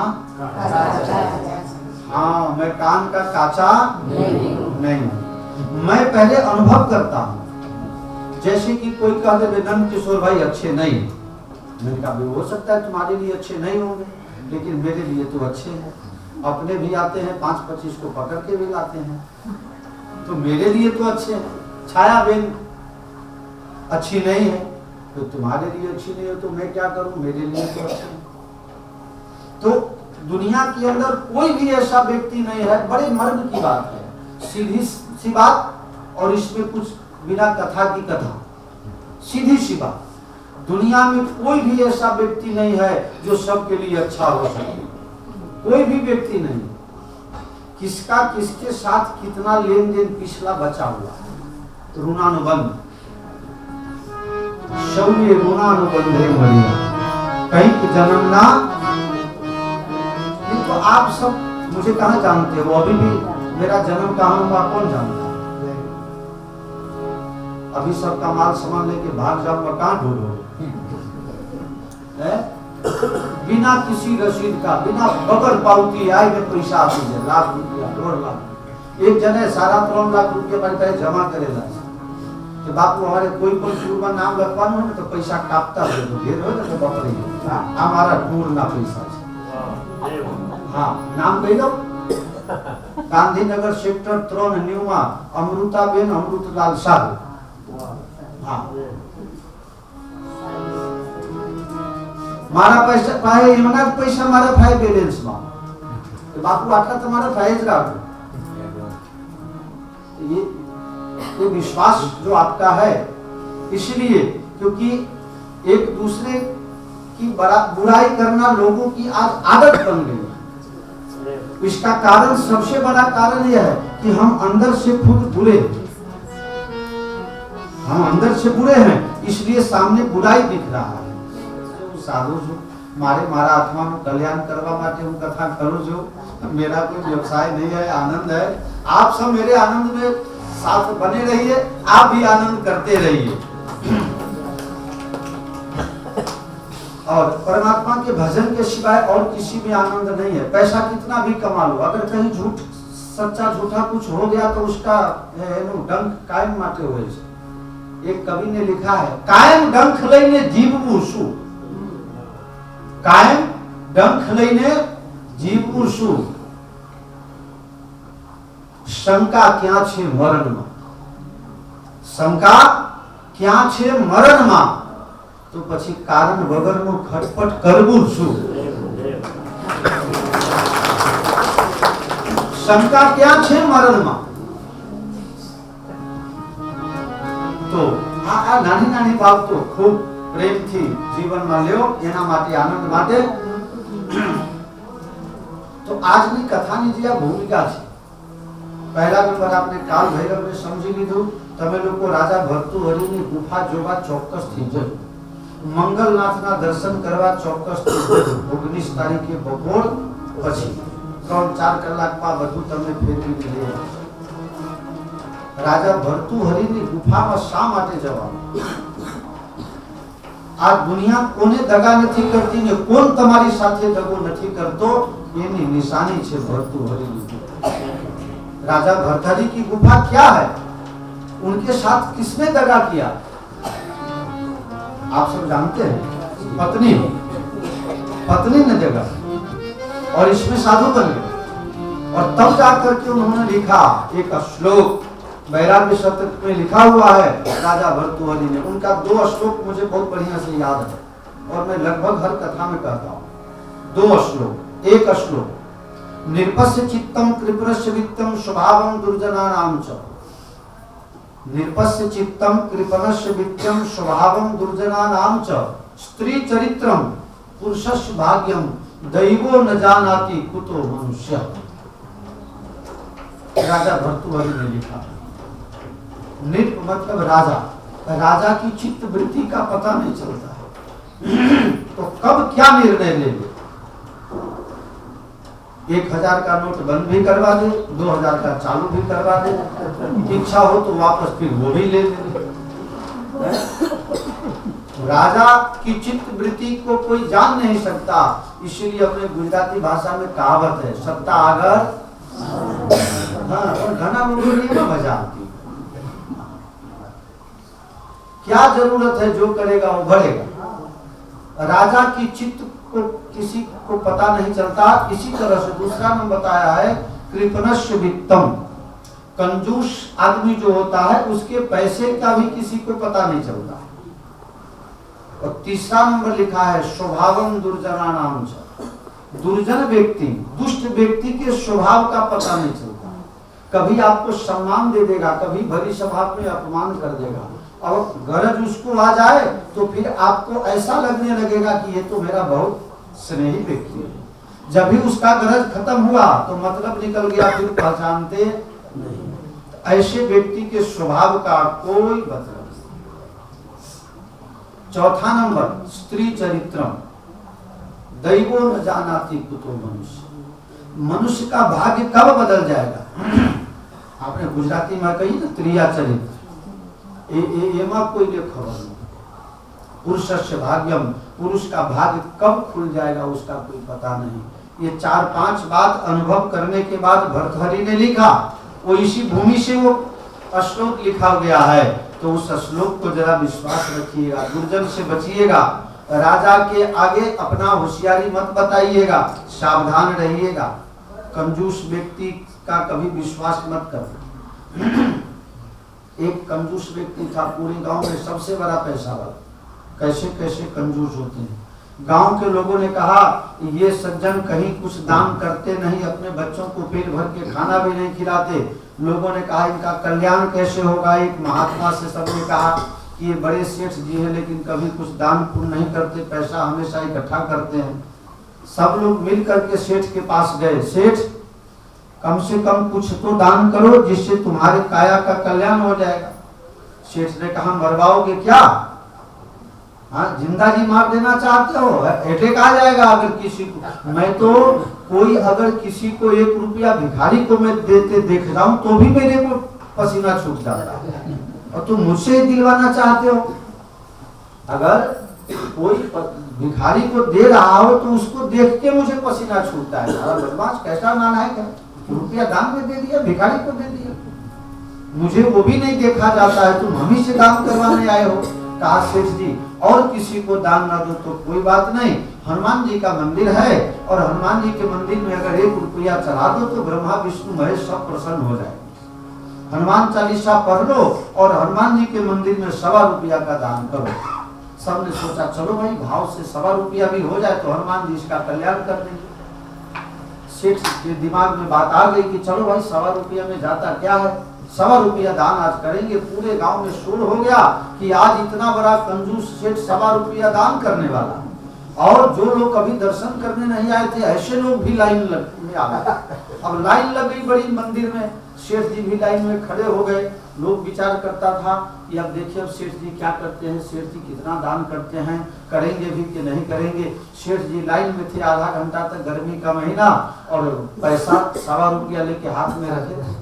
हाँ मैं कान का काचा नहीं। मैं पहले अनुभव करता हूँ। जैसे कि कोई कह दे नंद किशोर भाई अच्छे नहीं, मैंने कहा हो सकता है तुम्हारे लिए अच्छे नहीं होंगे, लेकिन मेरे लिए तो अच्छे हैं। अपने भी आते हैं, 5-25 को पकड़ के भी लाते हैं, तो मेरे लिए तो अच्छे हैं। छाया बेन अच्छी नहीं है तो तुम्हारे लिए अच्छी नहीं है, तो मैं क्या करूं, मेरे लिए तो अच्छी है। तो दुनिया के अंदर कोई भी ऐसा व्यक्ति नहीं है। बड़े मर्म की बात है, सीधी सी बात, और इसमें कुछ बिना कथा की कथा, सीधी सी बात। दुनिया में कोई भी ऐसा व्यक्ति नहीं है जो सबके लिए अच्छा हो सके। कोई भी व्यक्ति नहीं। किसका किसके साथ कितना लेन देन पिछला बचा हुआ। ऋणानुबंध, शौर्य ऋणानुबंधे मरिया, कहीं की जन्म ना। ये तो आप सब मुझे कहाँ जानते हो, अभी भी मेरा जन्म कहाँ हुआ कौन जानता है? अभी सबका माल सामान लेके भाग जाऊंगा, कहाँ ढूंढोगे? बिना किसी रसीद का, बिना बगैर पावती आए में पैसा आती है, लाख रुपया, 2 लाख। एक जने 3.5 लाख रुपये पर जमा करेगा कि बापू हमारे कोई पूर्वा नाम रखवानो है तो पैसा काटता है, तो ढेर हो तो बकरी हमारा ढूंढ ना पैसा। हाँ नाम कही दो, गांधीनगर सेक्टर 3 न्यूमा अमृताबेन अमृतलाल साहू। हाँ मारा पैसा पाए एमना पैसा मारा फाय बैलेंस में तो बापू आटला तुम्हारा फायज राखो। ये विश्वास जो आपका है, इसलिए क्योंकि एक दूसरे की बुराई करना लोगों की आज आदत बन गई है। इसका कारण, सबसे बड़ा कारण यह है कि हम अंदर से खुद बुरे, हम अंदर से बुरे हैं, इसलिए सामने बुराई दिख रहा है। साधु जो मारे मारा आत्मा में कल्याण करवा माटे हूँ कथा करूँ, जो मेरा कोई व्यवसाय नहीं है, आनंद है। आप सब मेरे आनंद में साथ बने रहिए, आप भी आनंद करते रहिए। और परमात्मा के भजन के सिवाय और किसी में आनंद नहीं है। पैसा कितना भी कमा लो, अगर कहीं झूठ सच्चा झूठा कुछ हो गया तो उसका डंक कायम माटे हुए। एक कवि ने लिखा है, कायम डंक लईने जीवવું શું, कायम डंक लईने जीवવું શું, शंका क्या छे मरण में, शंका क्या छे मरण में, तो પછી કારણ વગરનો ખટપટ કરવું શું। शंका क्या छे मरण में, तो आ नानी नानी बात तो खूब प्रेम थी जीवन में ल्यो, एना माटे आनंद माटे। तो आज की कथा ની જે આ ભૂમિકા છે, पहला नंबर आपने काल भैरव ने समझी लीधु। तमे लोको राजा भर्तृहरिनी गुफा जोवा चौक्कस थी जજો, मंगलनाथना दर्शन करवा चौक्कस थी जજો। 19 तारीखे बपोर પછી 3-4 કલાક માં બધું તમને ફેરવી દે। राजा भर्तृहरिनी गुफा में शा माटे जवानुं? आ दुनिया कोने दगा नहीं करती ने कोण तमारी साथे दगो नहीं करतो, एनी निशानी छे भर्तृहरिनी गुफा। राजा भर्तृहरि की गुफा क्या है, उनके साथ किसने दगा किया? आप सब जानते हैं, पत्नी ने दगा, और इसमें साधु बन गए। और तब जाकर के उन्होंने लिखा एक श्लोक, वैराग्य शतक में लिखा हुआ है राजा भर्तृहरि ने। उनका 2 श्लोक मुझे बहुत बढ़िया से याद है, और मैं लगभग हर कथा में कहता हूँ। 2 श्लोक। एक श्लोक, निरपस्य चित्तम कृपणस्य वित्तम स्वभावम दुर्जनानां च, निर्पस्य चित्तम कृपणस्य वित्यम स्वभावम दुर्जनानाम च स्त्री चरित्रम पुरुषस्य भाग्यम दैवो न जानाति कुतो मनुष्य। राजा भर्तृहरि ने लिखा। नृप मतलब राजा, राजा की चित्त वृत्ति का पता नहीं चलता है तो कब क्या निर्णय ले ले। 1000 का नोट बंद भी करवा दे, 2000 का चालू भी करवा दे, इच्छा हो तो वापस फिर वो भी ले ले। राजा की चित्त वृत्ति को कोई जान नहीं सकता, इसीलिए अपने गुजराती भाषा में कहावत है, सत्ता आगर हाँ, और घना मुंगरी में मजा आती। क्या जरूरत है, जो करेगा वो भरेगा। राजा की चित्त को किसी को पता नहीं चलता। इसी तरह से दूसरा नंबर बताया है कृपणस्य वित्तम, कंजूस आदमी जो होता है उसके पैसे का भी किसी को पता नहीं चलता। और तीसरा नंबर लिखा है स्वभावम दुर्जनानाम च, दुर्जन व्यक्ति, दुष्ट व्यक्ति के स्वभाव का पता नहीं चलता। कभी आपको सम्मान दे देगा, कभी भरी सभा में अपमान कर देगा, और गरज उसको आ जाए तो फिर आपको ऐसा लगने लगेगा कि ये तो मेरा बहुत स्नेही व्यक्ति है। जब भी उसका गरज खत्म हुआ तो मतलब निकल गया, फिर पहचानते नहीं। ऐसे व्यक्ति के स्वभाव का कोई मतलब नहीं। चौथा नंबर स्त्री चरित्रम, दैवो न जानाति कुतो मनुष्य। मनुष्य का भाग्य कब बदल जाएगा। आपने गुजराती में कही ना त्रिया चरित्र, एमा कोई ने खबर नहीं। पुरुषस्य भाग्यम, पुरुष का भाग्य कब खुल जाएगा उसका कोई पता नहीं। ये 4-5 बात अनुभव करने के बाद भर्तृहरि ने लिखा, वो इसी भूमि से वो श्लोक लिखा गया है। तो उस श्लोक को जरा विश्वास रखिएगा, दुर्जन से बचिएगा, राजा के आगे अपना होशियारी मत बताइएगा, सावधान रहिएगा, कंजूस व्यक्ति का कभी विश्वास मत करो। एक कंजूस व्यक्ति था पूरे गांव में सबसे बड़ा पैसा वाला। कैसे कैसे कंजूस होते हैं। गांव के लोगों ने कहा ये सज्जन कहीं कुछ दान करते नहीं, अपने बच्चों को पेट भर के खाना भी नहीं खिलाते। लोगों ने कहा इनका कल्याण कैसे होगा। एक महात्मा से सबने कहा कि ये बड़े सेठ जी हैं लेकिन कभी कुछ दान पुण्य नहीं करते, पैसा हमेशा इकट्ठा करते हैं। सब लोग मिल करके सेठ के पास गए, सेठ कम से कम कुछ तो दान करो जिससे तुम्हारे काया का कल्याण हो जाएगा। सेठ ने कहा मरवाओगे क्या? हाँ, जिंदा जी मार देना चाहते हो? अटैक आ जाएगा अगर किसी को। मैं तो कोई अगर किसी को 1 रुपया भिखारी को मैं देते देख रहा हूं तो भी मेरे को पसीना छूट जाता है, और तुम मुझसे दिलवाना चाहते हो। अगर कोई भिखारी को दे रहा हो तो उसको देख के मुझे पसीना छूटता है। बदमाश कैसा नालायक है, रुपया दान में दे दिया, भिखारी को दे दिया, मुझे वो भी नहीं देखा जाता है, तुम हम ही से दान करवाने आए हो। कहा सेठ जी और किसी को दान ना दो तो कोई बात नहीं, हनुमान जी का मंदिर है और हनुमान जी के मंदिर में अगर 1 रुपया चढ़ा दो तो ब्रह्मा विष्णु महेश सब प्रसन्न हो जाए। हनुमान चालीसा पढ़ लो और हनुमान जी के मंदिर में 1.25 रुपया का दान करो। सबने सोचा चलो भाई भाव से 1.25 रुपया भी हो जाए तो हनुमान जी इसका कल्याण कर देंगे। सेठ के दिमाग में बात आ गई कि चलो भाई 1.25 रुपया में जाता क्या है, 1.25 रुपया दान आज करेंगे। पूरे गांव में शोर हो गया कि आज इतना बड़ा कंजूस सेठ 1.25 रुपया दान करने वाला। और जो लोग कभी दर्शन करने नहीं आए थे ऐसे लोग भी लाइन में आ गए। अब लाइन लग गई बड़ी मंदिर में, सेठ जी भी लाइन में खड़े हो गए। लोग विचार करता था कि अब देखिए अब सेठ जी क्या करते हैं, सेठ जी कितना दान करते हैं, करेंगे भी कि नहीं करेंगे। सेठ जी लाइन में थे आधा घंटा तक, गर्मी का महीना, और पैसा 1.25 रुपया लेके हाथ में रखे थे।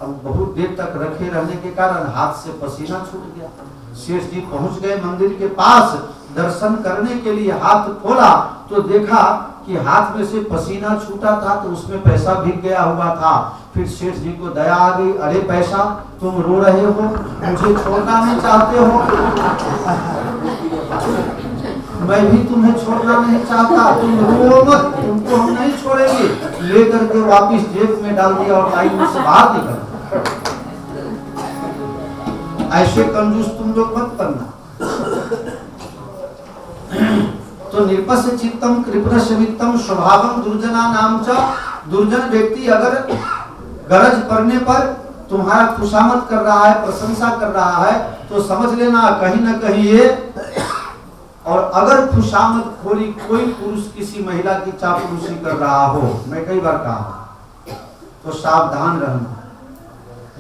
अब बहुत देर तक रखे रहने के कारण हाथ से पसीना छूट गया। सेठ जी पहुंच गए मंदिर के पास, दर्शन करने के लिए हाथ खोला तो देखा कि हाथ में से पसीना छूटा था तो उसमें पैसा भीग गया हुआ था। फिर सेठ जी को दया आ गई, अरे पैसा तुम रो रहे हो, मुझे छोड़ना नहीं चाहते हो? मैं भी तुम्हें छोड़ना नहीं चाहता, तुम रो मत, तुमको हम नहीं छोड़ेंगे। लेकर के वापिस जेब में डाल दिया और लाइन में से बाहर निकल। ऐसे कंजूस तुम लोग मत करना। तो निर्पस्य चित्तम कृपणस्य वित्तम स्वभावम दुर्जना नाम च। दुर्जन व्यक्ति अगर गरज पड़ने पर तुम्हारा खुशामद कर रहा है, प्रशंसा कर रहा है, तो समझ लेना कहीं ना कहीं ये। और अगर खुशामद खोरी कोई पुरुष किसी महिला की चापलूसी कर रहा हो, मैं कई बार कहा, तो सावधान रहना।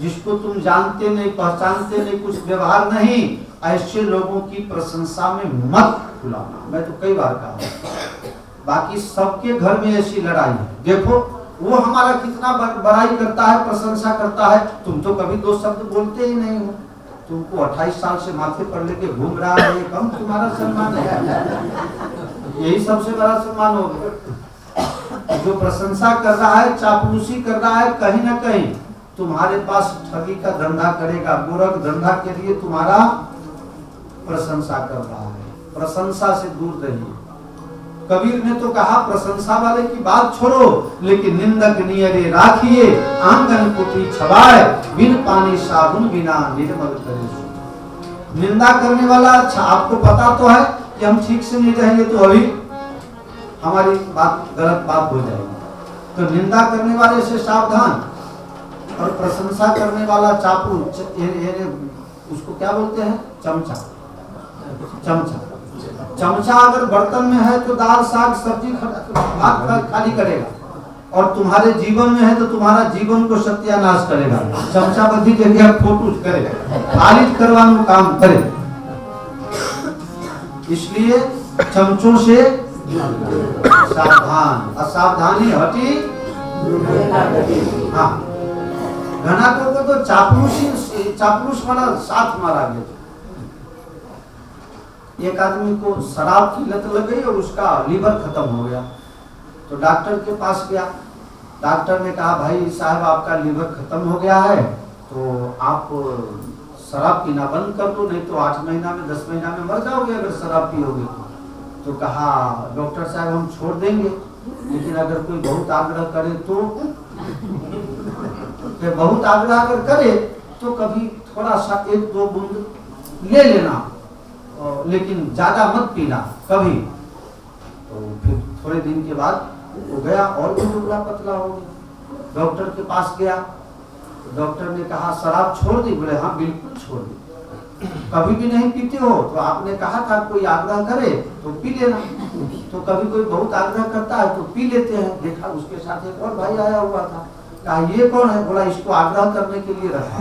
जिसको तुम जानते नहीं, पहचानते नहीं, कुछ व्यवहार नहीं, ऐसे लोगों की प्रशंसा में मत खुलाना। मैं तो कई बार कहा। बाकी सबके घर में ऐसी लड़ाई है। देखो वो हमारा कितना बड़ाई करता है, प्रशंसा करता है, तुम तो कभी दो शब्द बोलते ही नहीं हो। तुमको 28 साल से माथे पर लेके घूम रहा है, ये कम तुम्हारा सम्मान है? यही सबसे बड़ा सम्मान हो गया। जो प्रशंसा कर रहा है, चापलूसी कर रहा है, कहीं ना कहीं तुम्हारे पास ठगी का धंधा करेगा, गोरख धंधा के लिए तुम्हारा प्रशंसा कर रहा है। प्रशंसा से दूर रहिए। कबीर ने तो कहा प्रशंसा वाले की बात छोड़ो, लेकिन निंदक नियरे राखिए, आंगन कुटी छवाए, बिन पानी साबुन बिना निर्मल करे। निंदा करने वाला, अच्छा आपको पता तो है कि हम ठीक से नहीं रहेंगे तो अभी हमारी बात गलत बात हो जाएगी, तो निंदा करने वाले से सावधान। और प्रशंसा करने वाला चापू, उसको क्या बोलते हैं? चमचा। चमचा चमचा अगर बर्तन में है तो दाल साग सब्जी खाली करेगा, और तुम्हारे जीवन में है तो तुम्हारा जीवन को सत्यानाश करेगा। चमचा बधी जगह फोटो करेगा, खारिज करवाने काम करे। इसलिए चमचों से सावधान। असावधानी हटी। हाँ, घनाकों को तो चापलूस वाला साथ मारा गया। एक आदमी को शराब की लत लग गई और उसका लीवर खत्म हो गया, तो डॉक्टर के पास गया। डॉक्टर ने कहा भाई साहब आपका लीवर खत्म हो गया है, तो आप शराब पीना बंद कर दो, नहीं तो 8 महीना में 10 महीना में मर जाओगे अगर शराब पियोगे। तो कहा डॉक्टर साहब हम छोड़ देंगे, लेकिन अगर कोई बहुत आग्रह करे तो बहुत आग्रह अगर करे तो कभी थोड़ा सा 1-2 बूंद ले लेना, लेकिन ज्यादा मत पीना कभी। तो फिर थोड़े दिन के बाद वो गया और भी दुबला पतला हो गया। डॉक्टर के पास गया, तो डॉक्टर ने कहा शराब छोड़ दी? बोले हाँ बिल्कुल छोड़ दी। कभी भी नहीं पीते हो? तो आपने कहा था कोई आग्रह करे तो पी लेना। तो कभी कोई बहुत आग्रह करता है तो पी लेते हैं। देखा उसके साथ एक और भाई आया हुआ था, कहा ये कौन है? बोला इसको आग्रह करने के लिए रखा।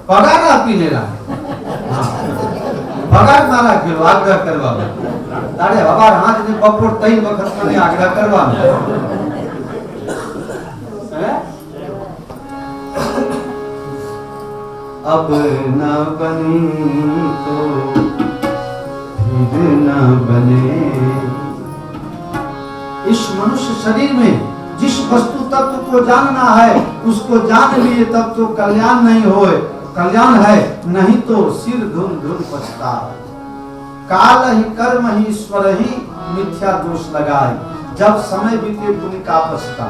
पगार पीने रहा, पगार मारा खेलो आग्रह करवा तारे हमार हाथ ने बपोर 3 वक्त में आग्रह करवा। अब न बनी तो फिर न बने। इस मनुष्य शरीर में जिस वस्तु तत्व को जानना है उसको जान लिए तब तो कल्याण नहीं होए, कल्याण है, नहीं तो सिर धुन धुन पछता। काल ही कर्म ही ईश्वर ही मिथ्या दोष लगाए, जब समय बीते पुण्य का पछता।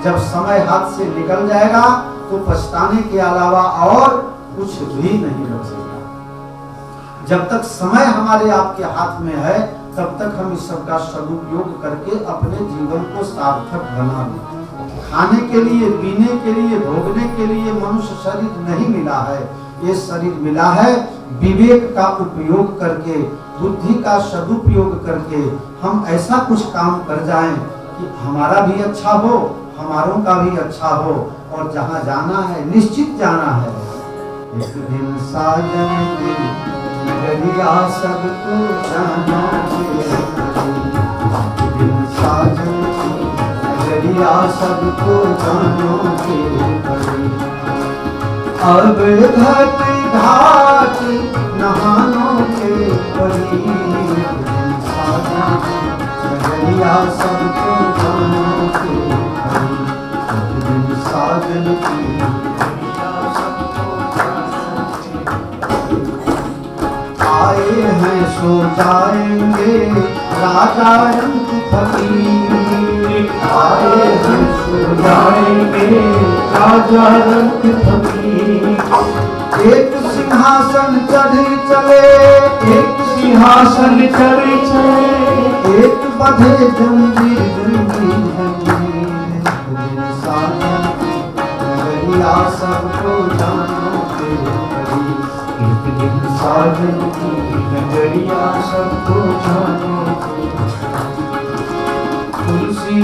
जब समय हाथ से निकल जाएगा तो पछताने के अलावा और कुछ भी नहीं बचेगा। जब तक समय हमारे आपके हाथ में है तब तक हम इस सब का सदुपयोग करके अपने जीवन को सार्थक बना लें। खाने के लिए, पीने के लिए, भोगने के लिए मनुष्य शरीर नहीं मिला है, ये शरीर मिला है विवेक का उपयोग करके, बुद्धि का सदुपयोग करके हम ऐसा कुछ काम कर जाएं कि हमारा भी अच्छा हो, हमारों का भी अच्छा हो, और जहाँ जाना है निश्चित जाना है। एक दिन साजन के नगरिया सबको जाना है, एक दिन साजन नगरिया सबको जानोगे पड़ी। अब घाट घाट नहानों के पड़ी, साजन नगरिया सबको जानोगे पड़ी। साजन की आए हैं सो जाएंगे राजा रंग फकीर, आए हैं सो जाएंगे राजा रंग फकीर। एक सिंहासन चढ़ चले, एक सिंहासन चढ़ चले, एक बधे जंजीर जंजीर जंजीर, साजन नगरिया सबको जानो के करीब। एक दिन साजन की नगरिया सबको जानो के। तुलसी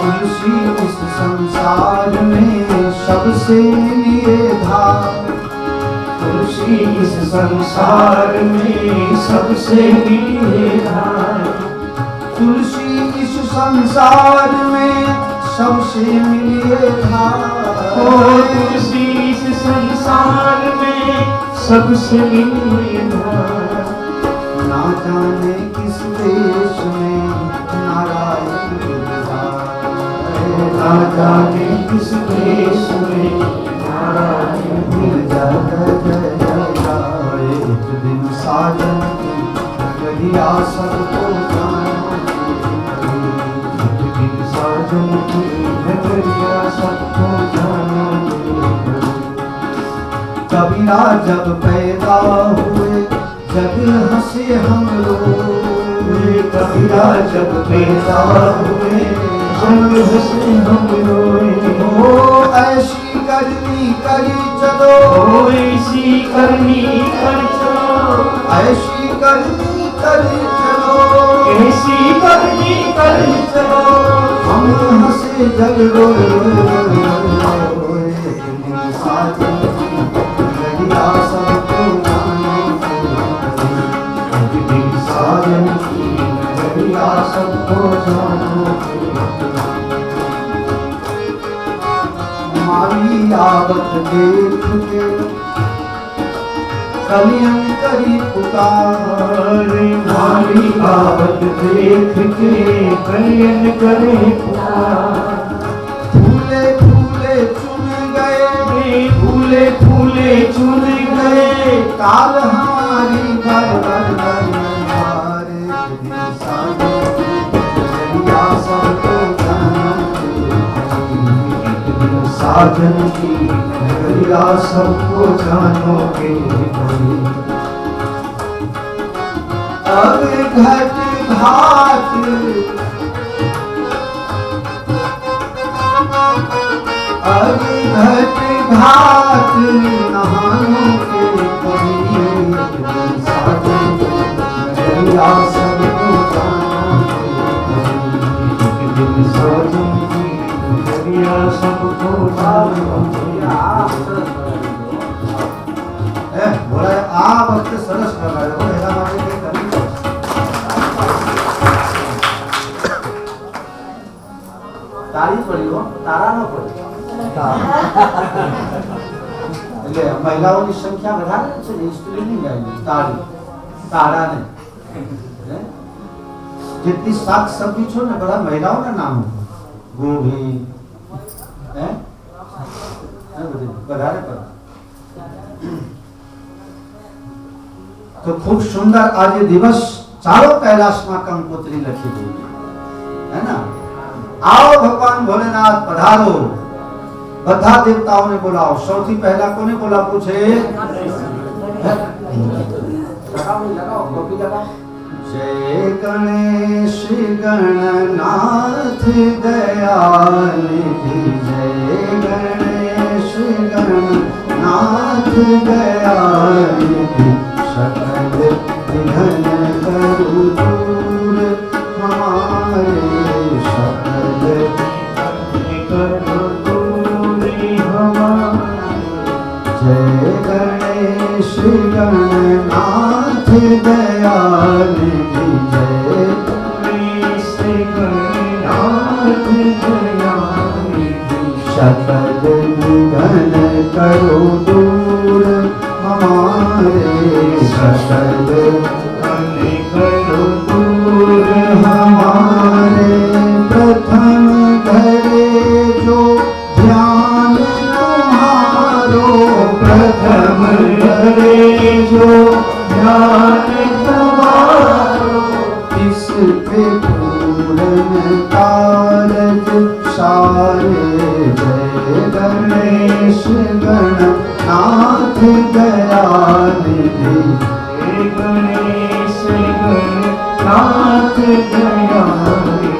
तुलसी इस संसार में सबसे लिए धार, तुलसी इस संसार में सबसे लिए धार, तुलसी इस संसार में सबसे मिलिए धार। तुलसी इस संसार में सबसे मिलिए धार। ना जाने किस देश में नारायण गिरधार, ना जाने किस देश में नारायण गिरधार। एक दिन साजन की नगरिया सबको जानो के, एक दिन साजन की नगरिया सबको जानो के। कबीरा जब पैदा हुए जग हंसे हम रोए, कबीरा जब पैदा हुए जग हंसे हम रोए। ओ ऐसी करनी करी चलो, ओ ऐसी करनी कर चलो, ऐसी करनी करी चलो, ऐसी करनी कर चलो। हम हंसे जग रोए रोए। एक दिन साजन की नगरिया सबको जानो के, एक दिन साजन की नगरिया सबको जानो के। मारी आवत देख के कलियन करी पुकार, मारी आवत देख के कलियन करे पुकार। फूले फूले चुन गए, फूले फूले चुन गए, काल हमारी बर बर बर मारे। एक दिन साजन की नगरिया सबको जानो के, एक दिन साजन की नगरिया सबको जानो के। अब घट घाट अब घट घाट नहानो के कभी। एक दिन साजन की नगरिया सबको जानो के, एक दिन साजन की नगरिया सबको जानो के। बोला आ वक्त सरस कर रहा है એના માટે કંઈ કરવું પડશે। તાળી પડી હો, તારા ન પડી। એટલે મહિલાઓની સંખ્યા વધારે છે ને, સ્ત્રીની ગાય તાળી તારા ને જેટલી શાક સબ્જી છો ને બધા મહિલાઓના નામ ગોભી હે બધી વધારે પર। तो खूब सुंदर आज ये दिवस चारों कैलाश में कंकोत्री लखी गई है ना। आओ भगवान भोलेनाथ पधारो, बधा देवताओं ने बुलाओ। सौथी पहला कोने बोला पूछे, लगाओ कॉपी लगाओ। जय गणेश गणनाथ दयाल निधि, जय गणेश गणनाथ दयाल निधि, सकल विघ्न करु दूर हमारे, सकल विघ्न करु दूर हमारे। जय गणेश गणनाथ दयाल निधि, जय गणेश गणनाथ दयाल निधि, सकल विघ्न करु दूर हमारे, सकल विघ्न करु दूर हमारे। प्रथम घरे जो ध्यान तुम्हारो, प्रथम घरे जो ध्यान तुम्हारो, इस पे पूर्ण कारज सारे। जय गणेश गणनाथ दयाल निधि, जय गणेश गणनाथ गणनाथ दयाले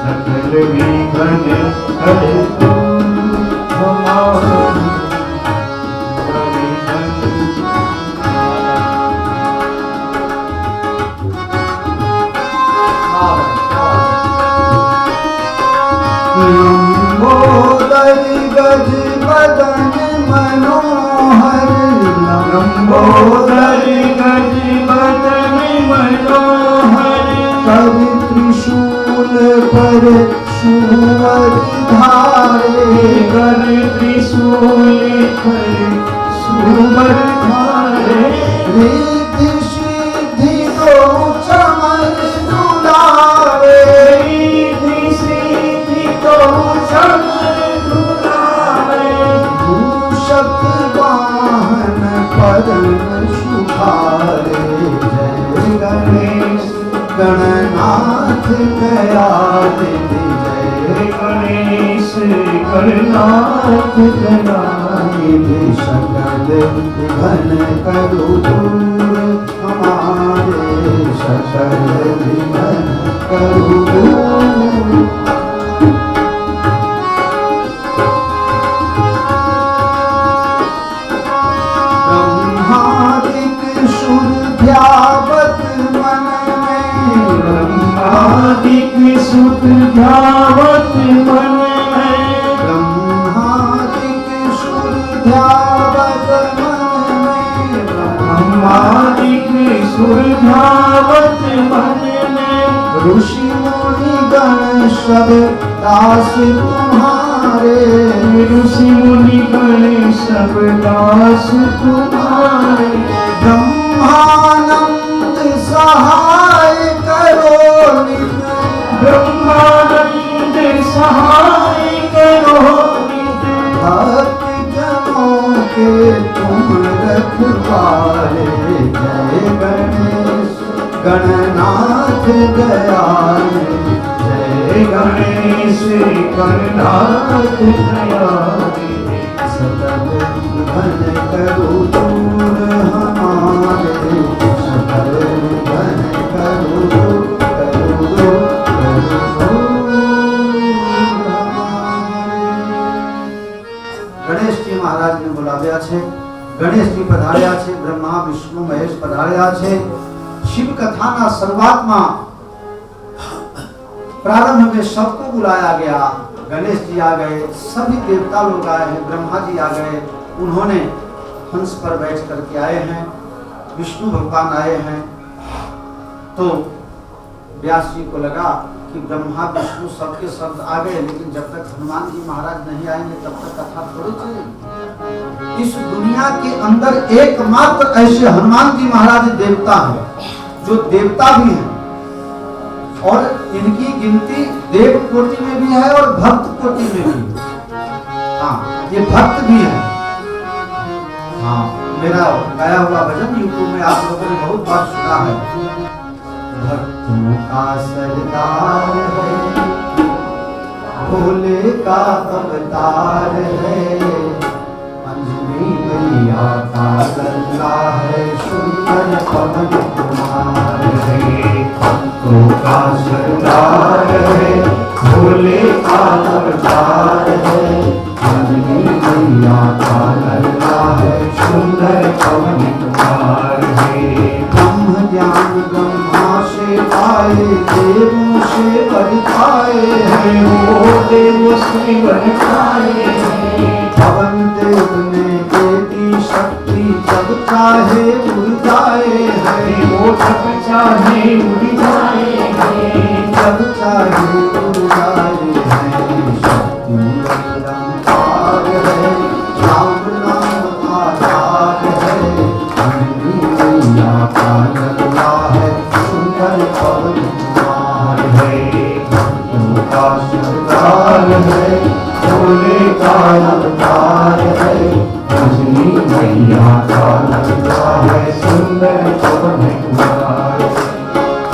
सकल विघ्न हरे तू हमारे लंबोदर गज बदन मनोहर, लंबोदर गज बदन मनोहर, कर त्रिशूल पर सुवर धारे, कर त्रिशूल पर सुवर धारे, रिद्धि सिद्धि दो चमन दुलारे, रिद्धि सिद्धि तो चमन दुलारे, मूषक वाहन पदम सुधारे, जय गणेश गणनाथ दयाले, जय गणेश गणनाथ दयाले, सकल विघ्न करो दूर हमारे, सकल विघ्न करो दूर। ब्रह्मादिक सुर ध्यावत मन में, ब्रह्मादिक सुत ध्यावत मन में, ब्रह्मादिक सुर ध्यावत मन में, ब्रह्मादिक सुर ध्यावत मन में, ऋषि मुनि गण सब दास तुम्हारे, ऋषि मुनि गण सब दास तुम्हारे, ब्रह्मानंद सहाय करो नित, ब्रह्मानंद सहाय करो नित, भक्त जनों के तुम रखवारे, जय गणेश गणनाथ दयाले, जय गणेश गणनाथ दयाले, सकल विघ्न करो दूर हमारे, सकल विघ्न करो दूर, करो दूर, करो दूर हमारे। ગણેશજી મહારાજને બોલાવ્યા છે, ગણેશજી પધાર્યા છે, બ્રહ્મા વિષ્ણુ મહેશ પધાર્યા છે। शिव कथाना शुरुआतમાં प्रारंभ में सबको बुलाया गया, गणेश जी आ गए, सभी देवता लोग आए हैं, ब्रह्मा जी आ गए, उन्होंने हंस पर बैठ करके आए हैं, विष्णु भगवान आए हैं। तो व्यास जी को लगा कि ब्रह्मा विष्णु सबके शब्द आ गए, लेकिन जब तक हनुमान जी महाराज नहीं आएंगे तब तक कथा थोड़ी चलेगी। इस दुनिया के अंदर एकमात्र ऐसे हनुमान जी महाराज देवता हैं जो देवता भी हैं, और इनकी गिनती देव कोटि में भी है और भक्त कोटि में भी। हाँ, ये भक्त भी है। हाँ, मेरा गाया हुआ भजन यूट्यूब में आप लोगों ने बहुत बार सुना है। भक्तों का सरदार है, भोले का अवतार है, अंजनी मैया का लल्ला है, सुंदर पवन कुमार है। भक्तों का सरदार है, भोले का अवतार है, अंजनी मैया का लल्ला है, सुंदर पवन कुमार है। ब्रह्म ज्ञान ब्रह्मा से पाए, देवों से बरताए हैं, वो देव से बरताए हैं। पवन देव ने दे दी शक्ति, जब चाहे उड़ जाए है, वो जब चाहे उड़ जाए हैं, जब चाहे उड़ जाए है। शक्ति अलंकार है, राम नाम आधार है, अंजनी मैया का लल्ला है, सुंदर पवन कुमार है। भक्तों का सरदार है, भोले का अवतार है, अंजनी मैया का लल्ला है, सुंदर पवन कुमार।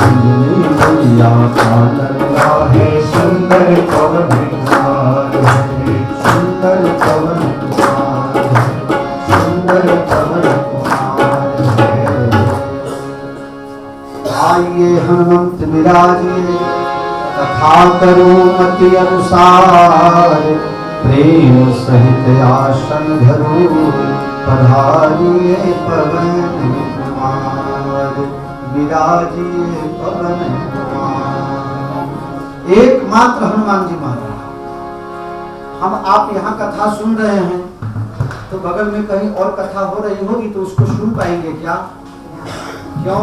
अंजनी मैया का लल्ला है, सुंदर पवन कुमार है। सुंदर पवन कुमार है, सुंदर पवन कुमार है। आइए हनुमान तथा करो मति अनुसार, प्रेम सहित आसन धरो, पधारिए पवन कुमार, विराजिए पवन कुमार। एकमात्र हनुमान जी महाराज। हम आप यहाँ कथा सुन रहे हैं तो बगल में कहीं और कथा हो रही होगी तो उसको सुन पाएंगे क्या? क्यों?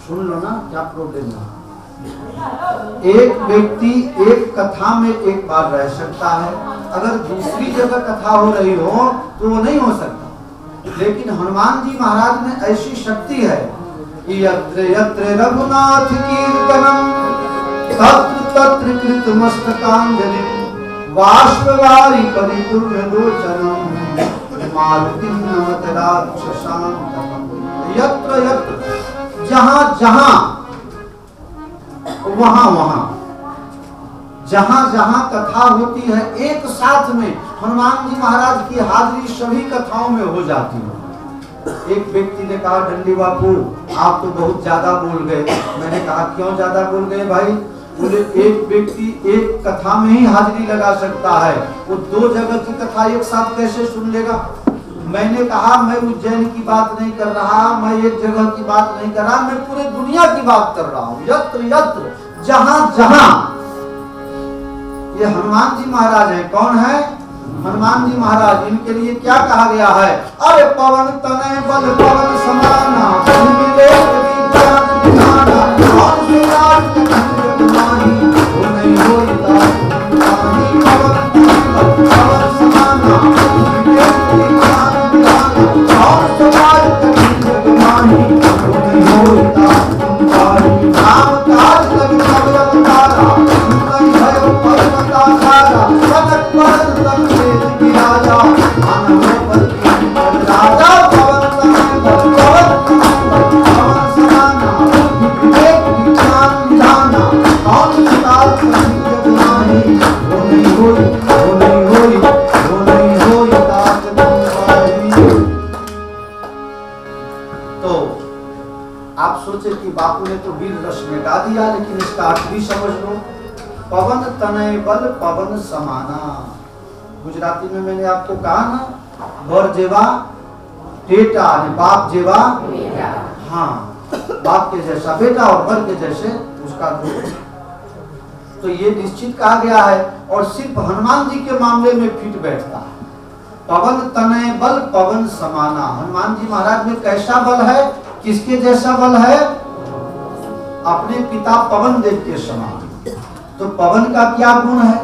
सुन लो ना, क्या प्रॉब्लम है? एक व्यक्ति एक कथा में एक बार रह सकता है, अगर दूसरी जगह कथा हो रही हो तो वो नहीं हो सकता। लेकिन हनुमान जी महाराज में ऐसी शक्ति है, यत्र यत्र रघुनाथ कीर्तनम तत्र तत्र कृतमस्तकांजलि, बाष्पवारि परिपूर्ण लोचनम, मारुतिं नमत राक्षसांतकम्। यत्र यत्र, जहां जहां, वहां वहां, जहां जहां कथा होती है एक साथ में हनुमान जी महाराज की हाजिरी सभी कथाओं में हो जाती है। एक व्यक्ति ने कहा, डंडी बापू आप तो बहुत ज्यादा बोल गए। मैंने कहा क्यों ज्यादा बोल गए भाई? बोले एक व्यक्ति एक कथा में ही हाजिरी लगा सकता है, वो दो जगह की कथा एक साथ कैसे सुन लेगा? मैंने कहा मैं उज्जैन की बात नहीं कर रहा, मैं एक जगह की बात नहीं कर रहा, मैं पूरे दुनिया की बात कर रहा हूँ। यत्र यत्र, जहां जहां। ये हनुमान जी महाराज है। कौन है? हनुमान जी महाराज। इनके लिए क्या कहा गया है? अरे पवन तनय बल पवन समाना, बापू ने तो वीर रस में गा दिया, लेकिन इसका अर्थ भी समझ लो। पवन तनय बल पवन समाना। गुजराती में मैंने आपको कहा ना, बर जेवा टेटा, बाप जेवा, हाँ बाप के जैसा बेटा और बर के जैसे उसका दूध। तो ये निश्चित कहा गया है और सिर्फ हनुमान जी के मामले में फिट बैठता है। पवन तनय बल पवन समाना। हनुमान जी महाराज में कैसा बल है? किसके जैसा बल है? अपने पिता पवन देव के समान। तो पवन का क्या गुण है?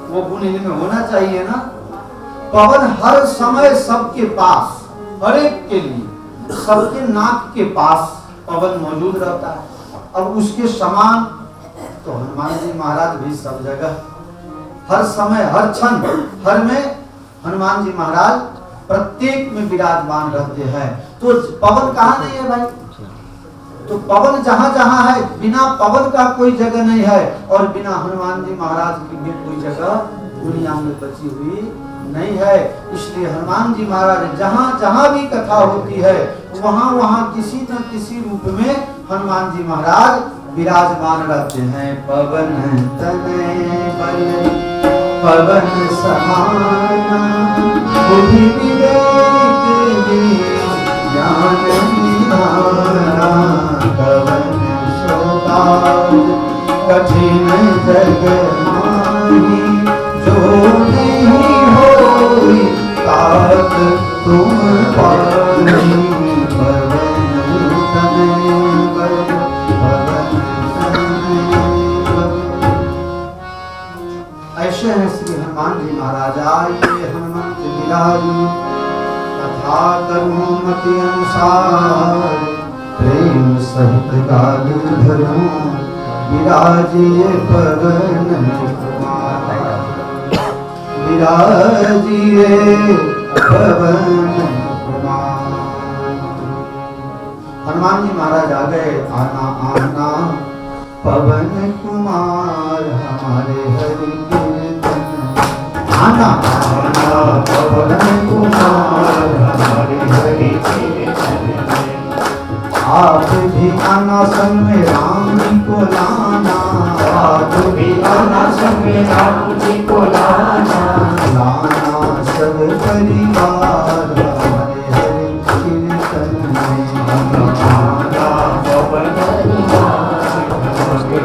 वो गुण इनमें होना चाहिए ना। पवन हर समय सबके पास, हर एक के लिए, सबके नाक के पास पवन मौजूद रहता है। अब उसके समान तो हनुमान जी महाराज भी सब जगह, हर समय, हर क्षण, हर में हनुमान जी महाराज प्रत्येक में विराजमान रहते हैं। तो पवन कहाँ नहीं है भाई? तो पवन जहां जहां है, बिना पवन का कोई जगह नहीं है और बिना हनुमान जी महाराज की भी कोई जगह दुनिया में बची हुई नहीं है। इसलिए हनुमान जी महाराज जहां जहां भी कथा होती है वहां वहां किसी न किसी रूप में हनुमान जी महाराज विराजमान रहते हैं। पवन तनय बल पवन समाना, बुद्धि विवेक ज्ञान निधाना, कवन शोभाज कठिन जग माही, जो नहीं होई तात तुम पानी। पवन तनय बल पवन समाना। ऐसे हैं श्री हनुमान जी महाराज। आइए हनुमंत बिराजी, तथा करूं मति अनुसार, प्रेम सहित गाली धरूं, विराजिए पवन कुमार, विराजिए पवन कुमार। हनुमान जी महाराज आ गए। आना आना पवन कुमार हमारे हरि कीर्तन, आना आना पवन कुमार हमारे हरि कीर्तन। आप भी आना संग में राम जी को लाना, साधु भी आना संग राम जी को लाना, लाना सब परिवार हरे हरे कीर्तन में, आना पवन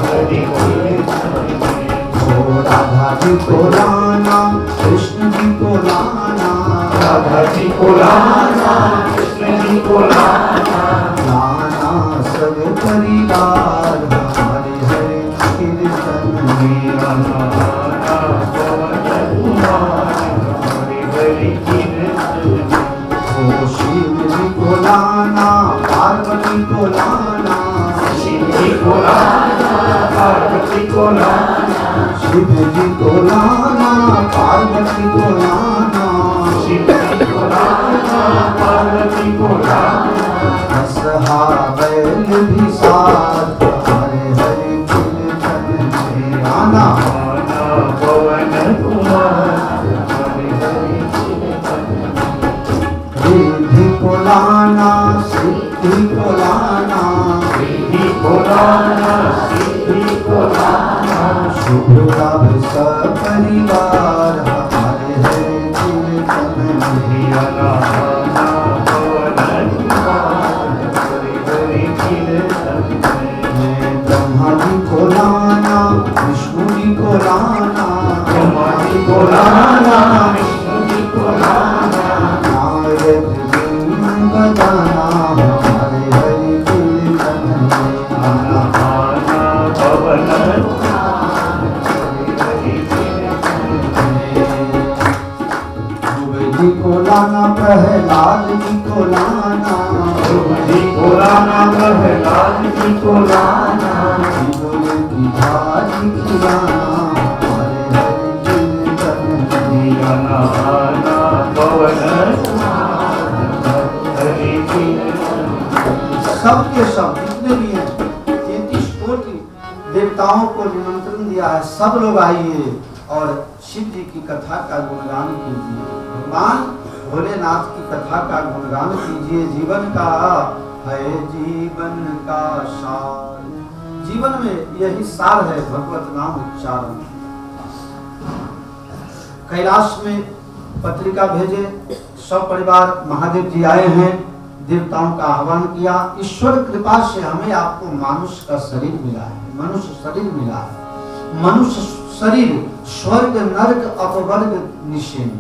हरि कीर्तन में। ओ राधा जी को लाना, कृष्ण जी को लाना, राधा जी को लाना, कृष्ण जी को लाना, लाना सब परिवार हरे हरे कीर्तन में, आना पवन हरि कीर्तन में। ओ शिव जी को लाना, पार्वती को लाना, शिव जी को लाना, पार्वती को लाना, शिव जी को लाना, पार्वती को लाना, शिव जी को लाना, पार्वती को लाना, असहा बैल भी साथ हरे हरे कीर्तन में, आना आना पवन कुमार हरि हरि कीर्तन में। रिद्धि को लाना, सिद्धि को लाना, सिद्धि को लाना, सिद्धि को लाना, शुभ लाभ सपरिवार हरे हरे कीर्तन में, आना पवन कुमार हरि हरि कीर्तन में। ब्रह्मा जी को लाना, विष्णु जी को लाना, ब्रह्मा जी को लाना, विष्णु जी को लाना, नारद बिन बजाना हरे हरे कीर्तन में, आना पवन कुमार हरि हरि कीर्तन में। ध्रुव जी को लाना, प्रहलाद जी को लाना, ध्रुव जी को लाना, प्रहलाद जी को लाना, शिवों की भाजी खिलाना हरे हरे कीर्तन में, आना पवन कुमार हरि कीर्तन में। सबके सब जितने भी हैं 33 कोटि देवताओं को निमंत्रण दिया है, सब लोग आइए और शिव जी की कथा का गुणगान कीजिए, भगवान भोलेनाथ की कथा का गुणगान कीजिए। जीवन का है जीवन का सार, जीवन में यही सार है भगवत नाम उच्चारण। कैलाश में पत्रिका भेजे, सब परिवार महादेव जी आए हैं, देवताओं का आह्वान किया। ईश्वर कृपा से हमें आपको मनुष्य का शरीर मिला है, मनुष्य शरीर मिला है। मनुष्य शरीर स्वर्ग नरक अपवर्ग निषेध,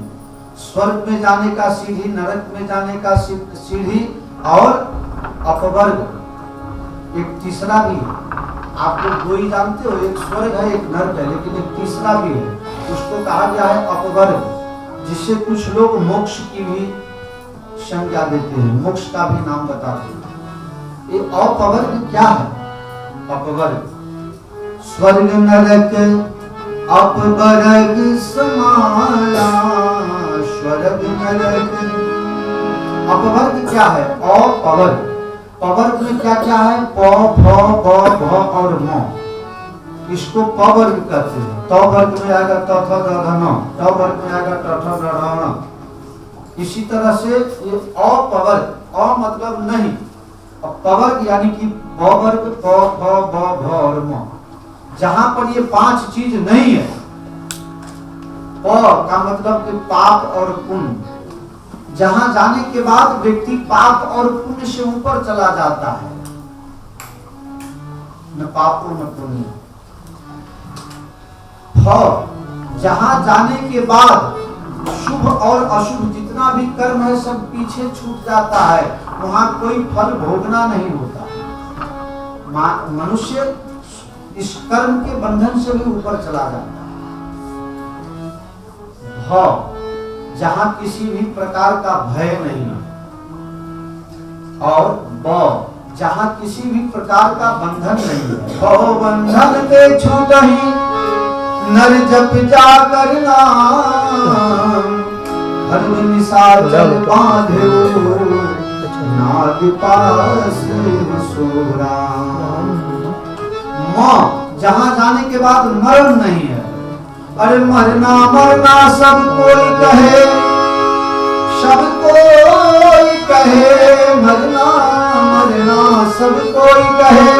स्वर्ग में जाने का सीढ़ी, नरक में जाने का सीढ़ी और अपवर्ग एक तीसरा भी है। आप लोग दो ही जानते हो, एक स्वर्ग है एक नरक है, लेकिन एक तीसरा भी है, उसको कहा गया है अपवर्ग, जिससे कुछ लोग मोक्ष की भी संज्ञा देते हैं, मोक्ष का भी नाम बताते हैं। ये अपवर्ग क्या है? अपवर्ग स्वर्ग नरक अपवर्ग समाला, स्वर्ग नरक। अपवर्ग क्या है? अपवर्ग, पवर्ग में क्या क्या है? प, फ, ब, भ और म, इसको पवर्ग कहते हैं। त वर्ग में आएगा त, थ, द, ध, न, ट वर्ग में आएगा ट, ठ, ड, ढ, ण। इसी तरह से ये अपवर्ग, अ मतलब नहीं, पवर्ग यानी कि ब वर्ग, प, फ, ब, भ और म, जहां पर ये 5 चीज नहीं है। प का मतलब कि पाप और पुण्य, जहां जाने के बाद व्यक्ति पाप और पुण्य से ऊपर चला जाता है, न पापों न पुण्य। फ जहां जाने के बाद शुभ और अशुभ जितना भी कर्म है सब पीछे छूट जाता है, वहां कोई फल भोगना नहीं होता। मनुष्य इस कर्म के बंधन से भी ऊपर चला जाता है। भ जहां किसी भी प्रकार का भय नहीं है, और ब जहां किसी भी प्रकार का बंधन नहीं है। भव बंधन के छूटहि नर जप जा करना, धर्म निशाचर बांधे नाग पास सोरा। जहां जाने के बाद मरण नहीं है। अरे मरना मरना सब कोई कहे, सब कोई कहे, मरना मरना सब कोई कहे,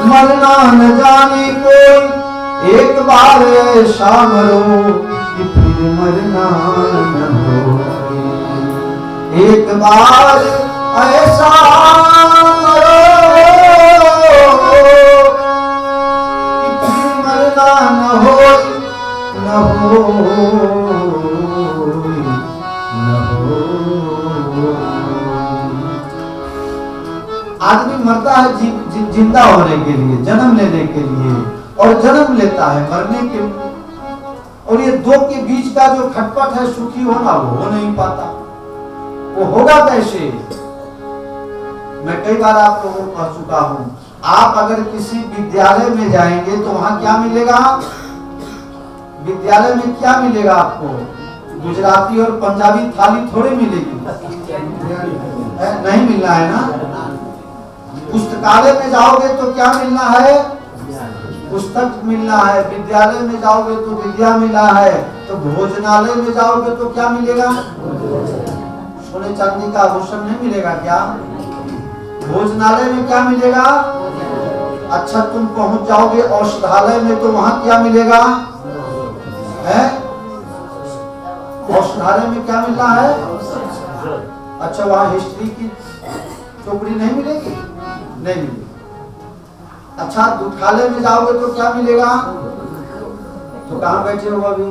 मरना न जाने कोई एक बार ऐसा मरो कि फिर मरना न हो। एक बार ऐसा मरो कि फिर मरना न हो, न हो, न हो। आदमी मरता है जिंदा होने के लिए, जन्म लेने के लिए, और जन्म लेता है मरने के लिए। और ये दो के बीच का जो खटपट है सुखी होना, वो हो नहीं पाता। वो होगा कैसे? मैं कई बार आप लोगों को कह चुका हूं, आप अगर किसी विद्यालय में जाएंगे तो वहां क्या मिलेगा? विद्यालय में क्या मिलेगा आपको? गुजराती और पंजाबी थाली थोड़ी मिलेगी, नहीं मिलना है ना। पुस्तकालय में जाओगे तो क्या मिलना है? पुस्तक मिलना है। विद्यालय में जाओगे तो विद्या मिलना है। तो भोजनालय में जाओगे तो क्या मिलेगा? सोने चांदी का आभूषण नहीं मिलेगा क्या? भोजनालय में क्या मिलेगा? अच्छा, तुम पहुंच जाओगे औषधालय में तो वहां क्या मिलेगा? है औषधालय में क्या मिलना है? अच्छा, वहां हिस्ट्री की टोकरी नहीं मिलेगी? नहीं मिलेगी। अच्छा, दुखालय में जाओगे तो क्या मिलेगा? तो कहां बैठे हो अभी?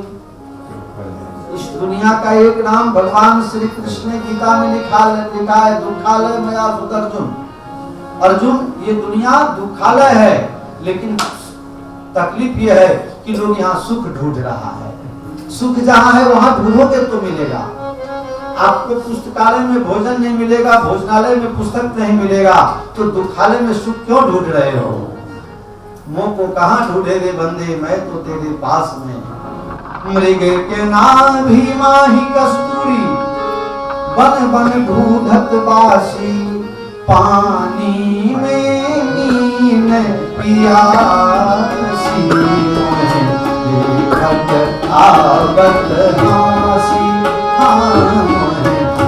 इस दुनिया का एक नाम भगवान श्री कृष्ण ने गीता में लिखा है, दुखालय में अर्जुन। अर्जुन, ये दुनिया दुखालय है, लेकिन तकलीफ ये है कि लोग यहाँ सुख ढूंढ रहा है। सुख जहाँ है वहां ढूंढोगे तो मिलेगा। आपको पुस्तकालय में भोजन नहीं मिलेगा, भोजनालय में पुस्तक नहीं मिलेगा, तो दुखालय में सुख क्यों ढूंढ रहे हो? मुंह को कहाँ ढूंढे रे बंदे, मैं तो तेरे पास में। मृग के नाभि माही कस्तूरी, बन बन ढूंढत बासी, पानी में नीन पियासी, देखत आवत हासी,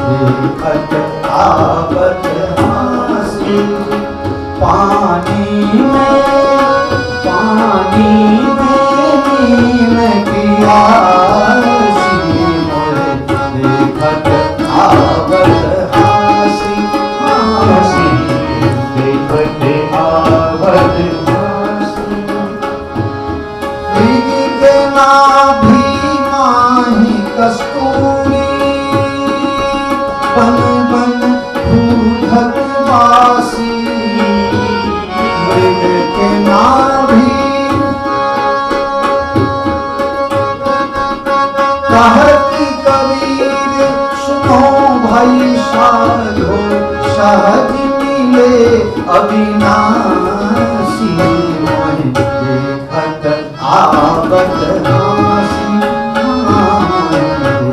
देखत आवत हासी, पानी में नीन पियासी, देखत आवत हासी, हासी, देखत आवत हासी। मृग के नाभि माही कस्तूरी, बन बन ढूंढत बासी, मृग के नाभि कहती कबीर, सुनो भाई साधो, सहज मिले अविनाशी, देखत आवत हासी,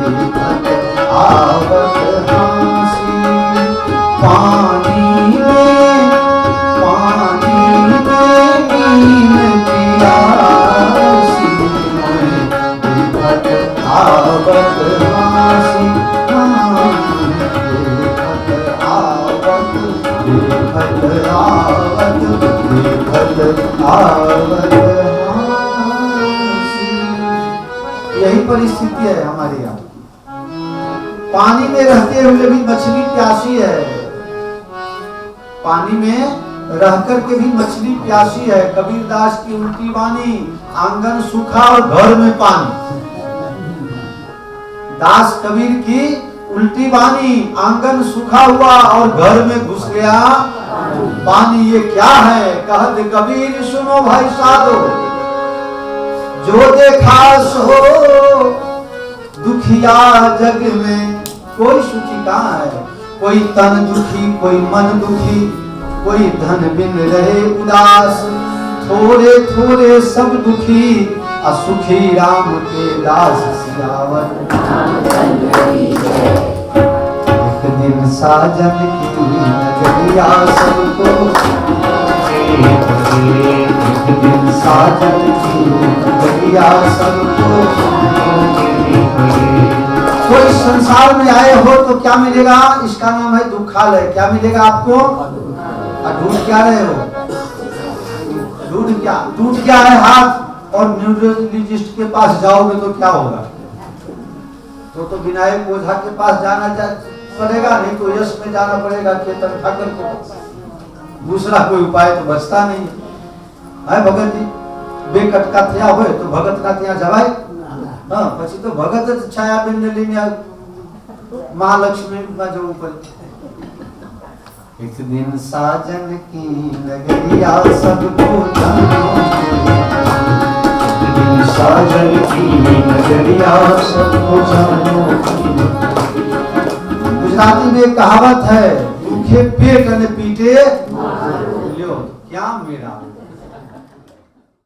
देखत आवत हासी, पानी में नीन पियासी, देखत आवत हासी, देखत आवत, देखत आवत हासी। यही परिस्थिति है हमारे यहाँ। पानी में रहते हुए भी मछली प्यासी है, पानी में रह कर के भी मछली प्यासी है। कबीरदास की उल्टी वाणी, आंगन सूखा और घर में पानी। दास कबीर की उल्टी वाणी, आंगन सूखा हुआ और घर में घुस गया पानी। ये क्या है? कहत कबीर, सुनो भाई साधो, जो देखा सो दुखिया जग में, कोई सुखी कहाँ है? कोई तन दुखी, कोई मन दुखी, कोई धन बिन रहे उदास, थोड़े थोड़े सब दुखी, असुखी राम के दास सियावर। एक दिन साजन की नगरिया सबको, एक दिन साजन की नगरिया सबको। कोई संसार में आए हो तो क्या मिलेगा? इसका नाम है दुखालय। क्या मिलेगा आपको? ढूंढ क्या रहे हो? ढूंढ क्या है? हाथ और न्यूरोलॉजिस्ट के पास जाओगे तो क्या होगा? तो विनायक ओझा के पास जाना पड़ेगा, नहीं तो यश में जाना पड़ेगा, केतन ठाकर के पास। दूसरा कोई उपाय तो बचता नहीं है। भगत जी बेकटका थया हो तो भगत का त्या जवाय। हाँ, પછી तो भगत ज छायाबेन ने लेने महालक्ष्मी में जो ऊपर। एक दिन साजन की नगरिया सबको जानो, एक दिन साजन की नगरिया सबको जानो। गुजराती में एक कहावत है, भूखे पेट न पीटे ल्यो क्या मेरा।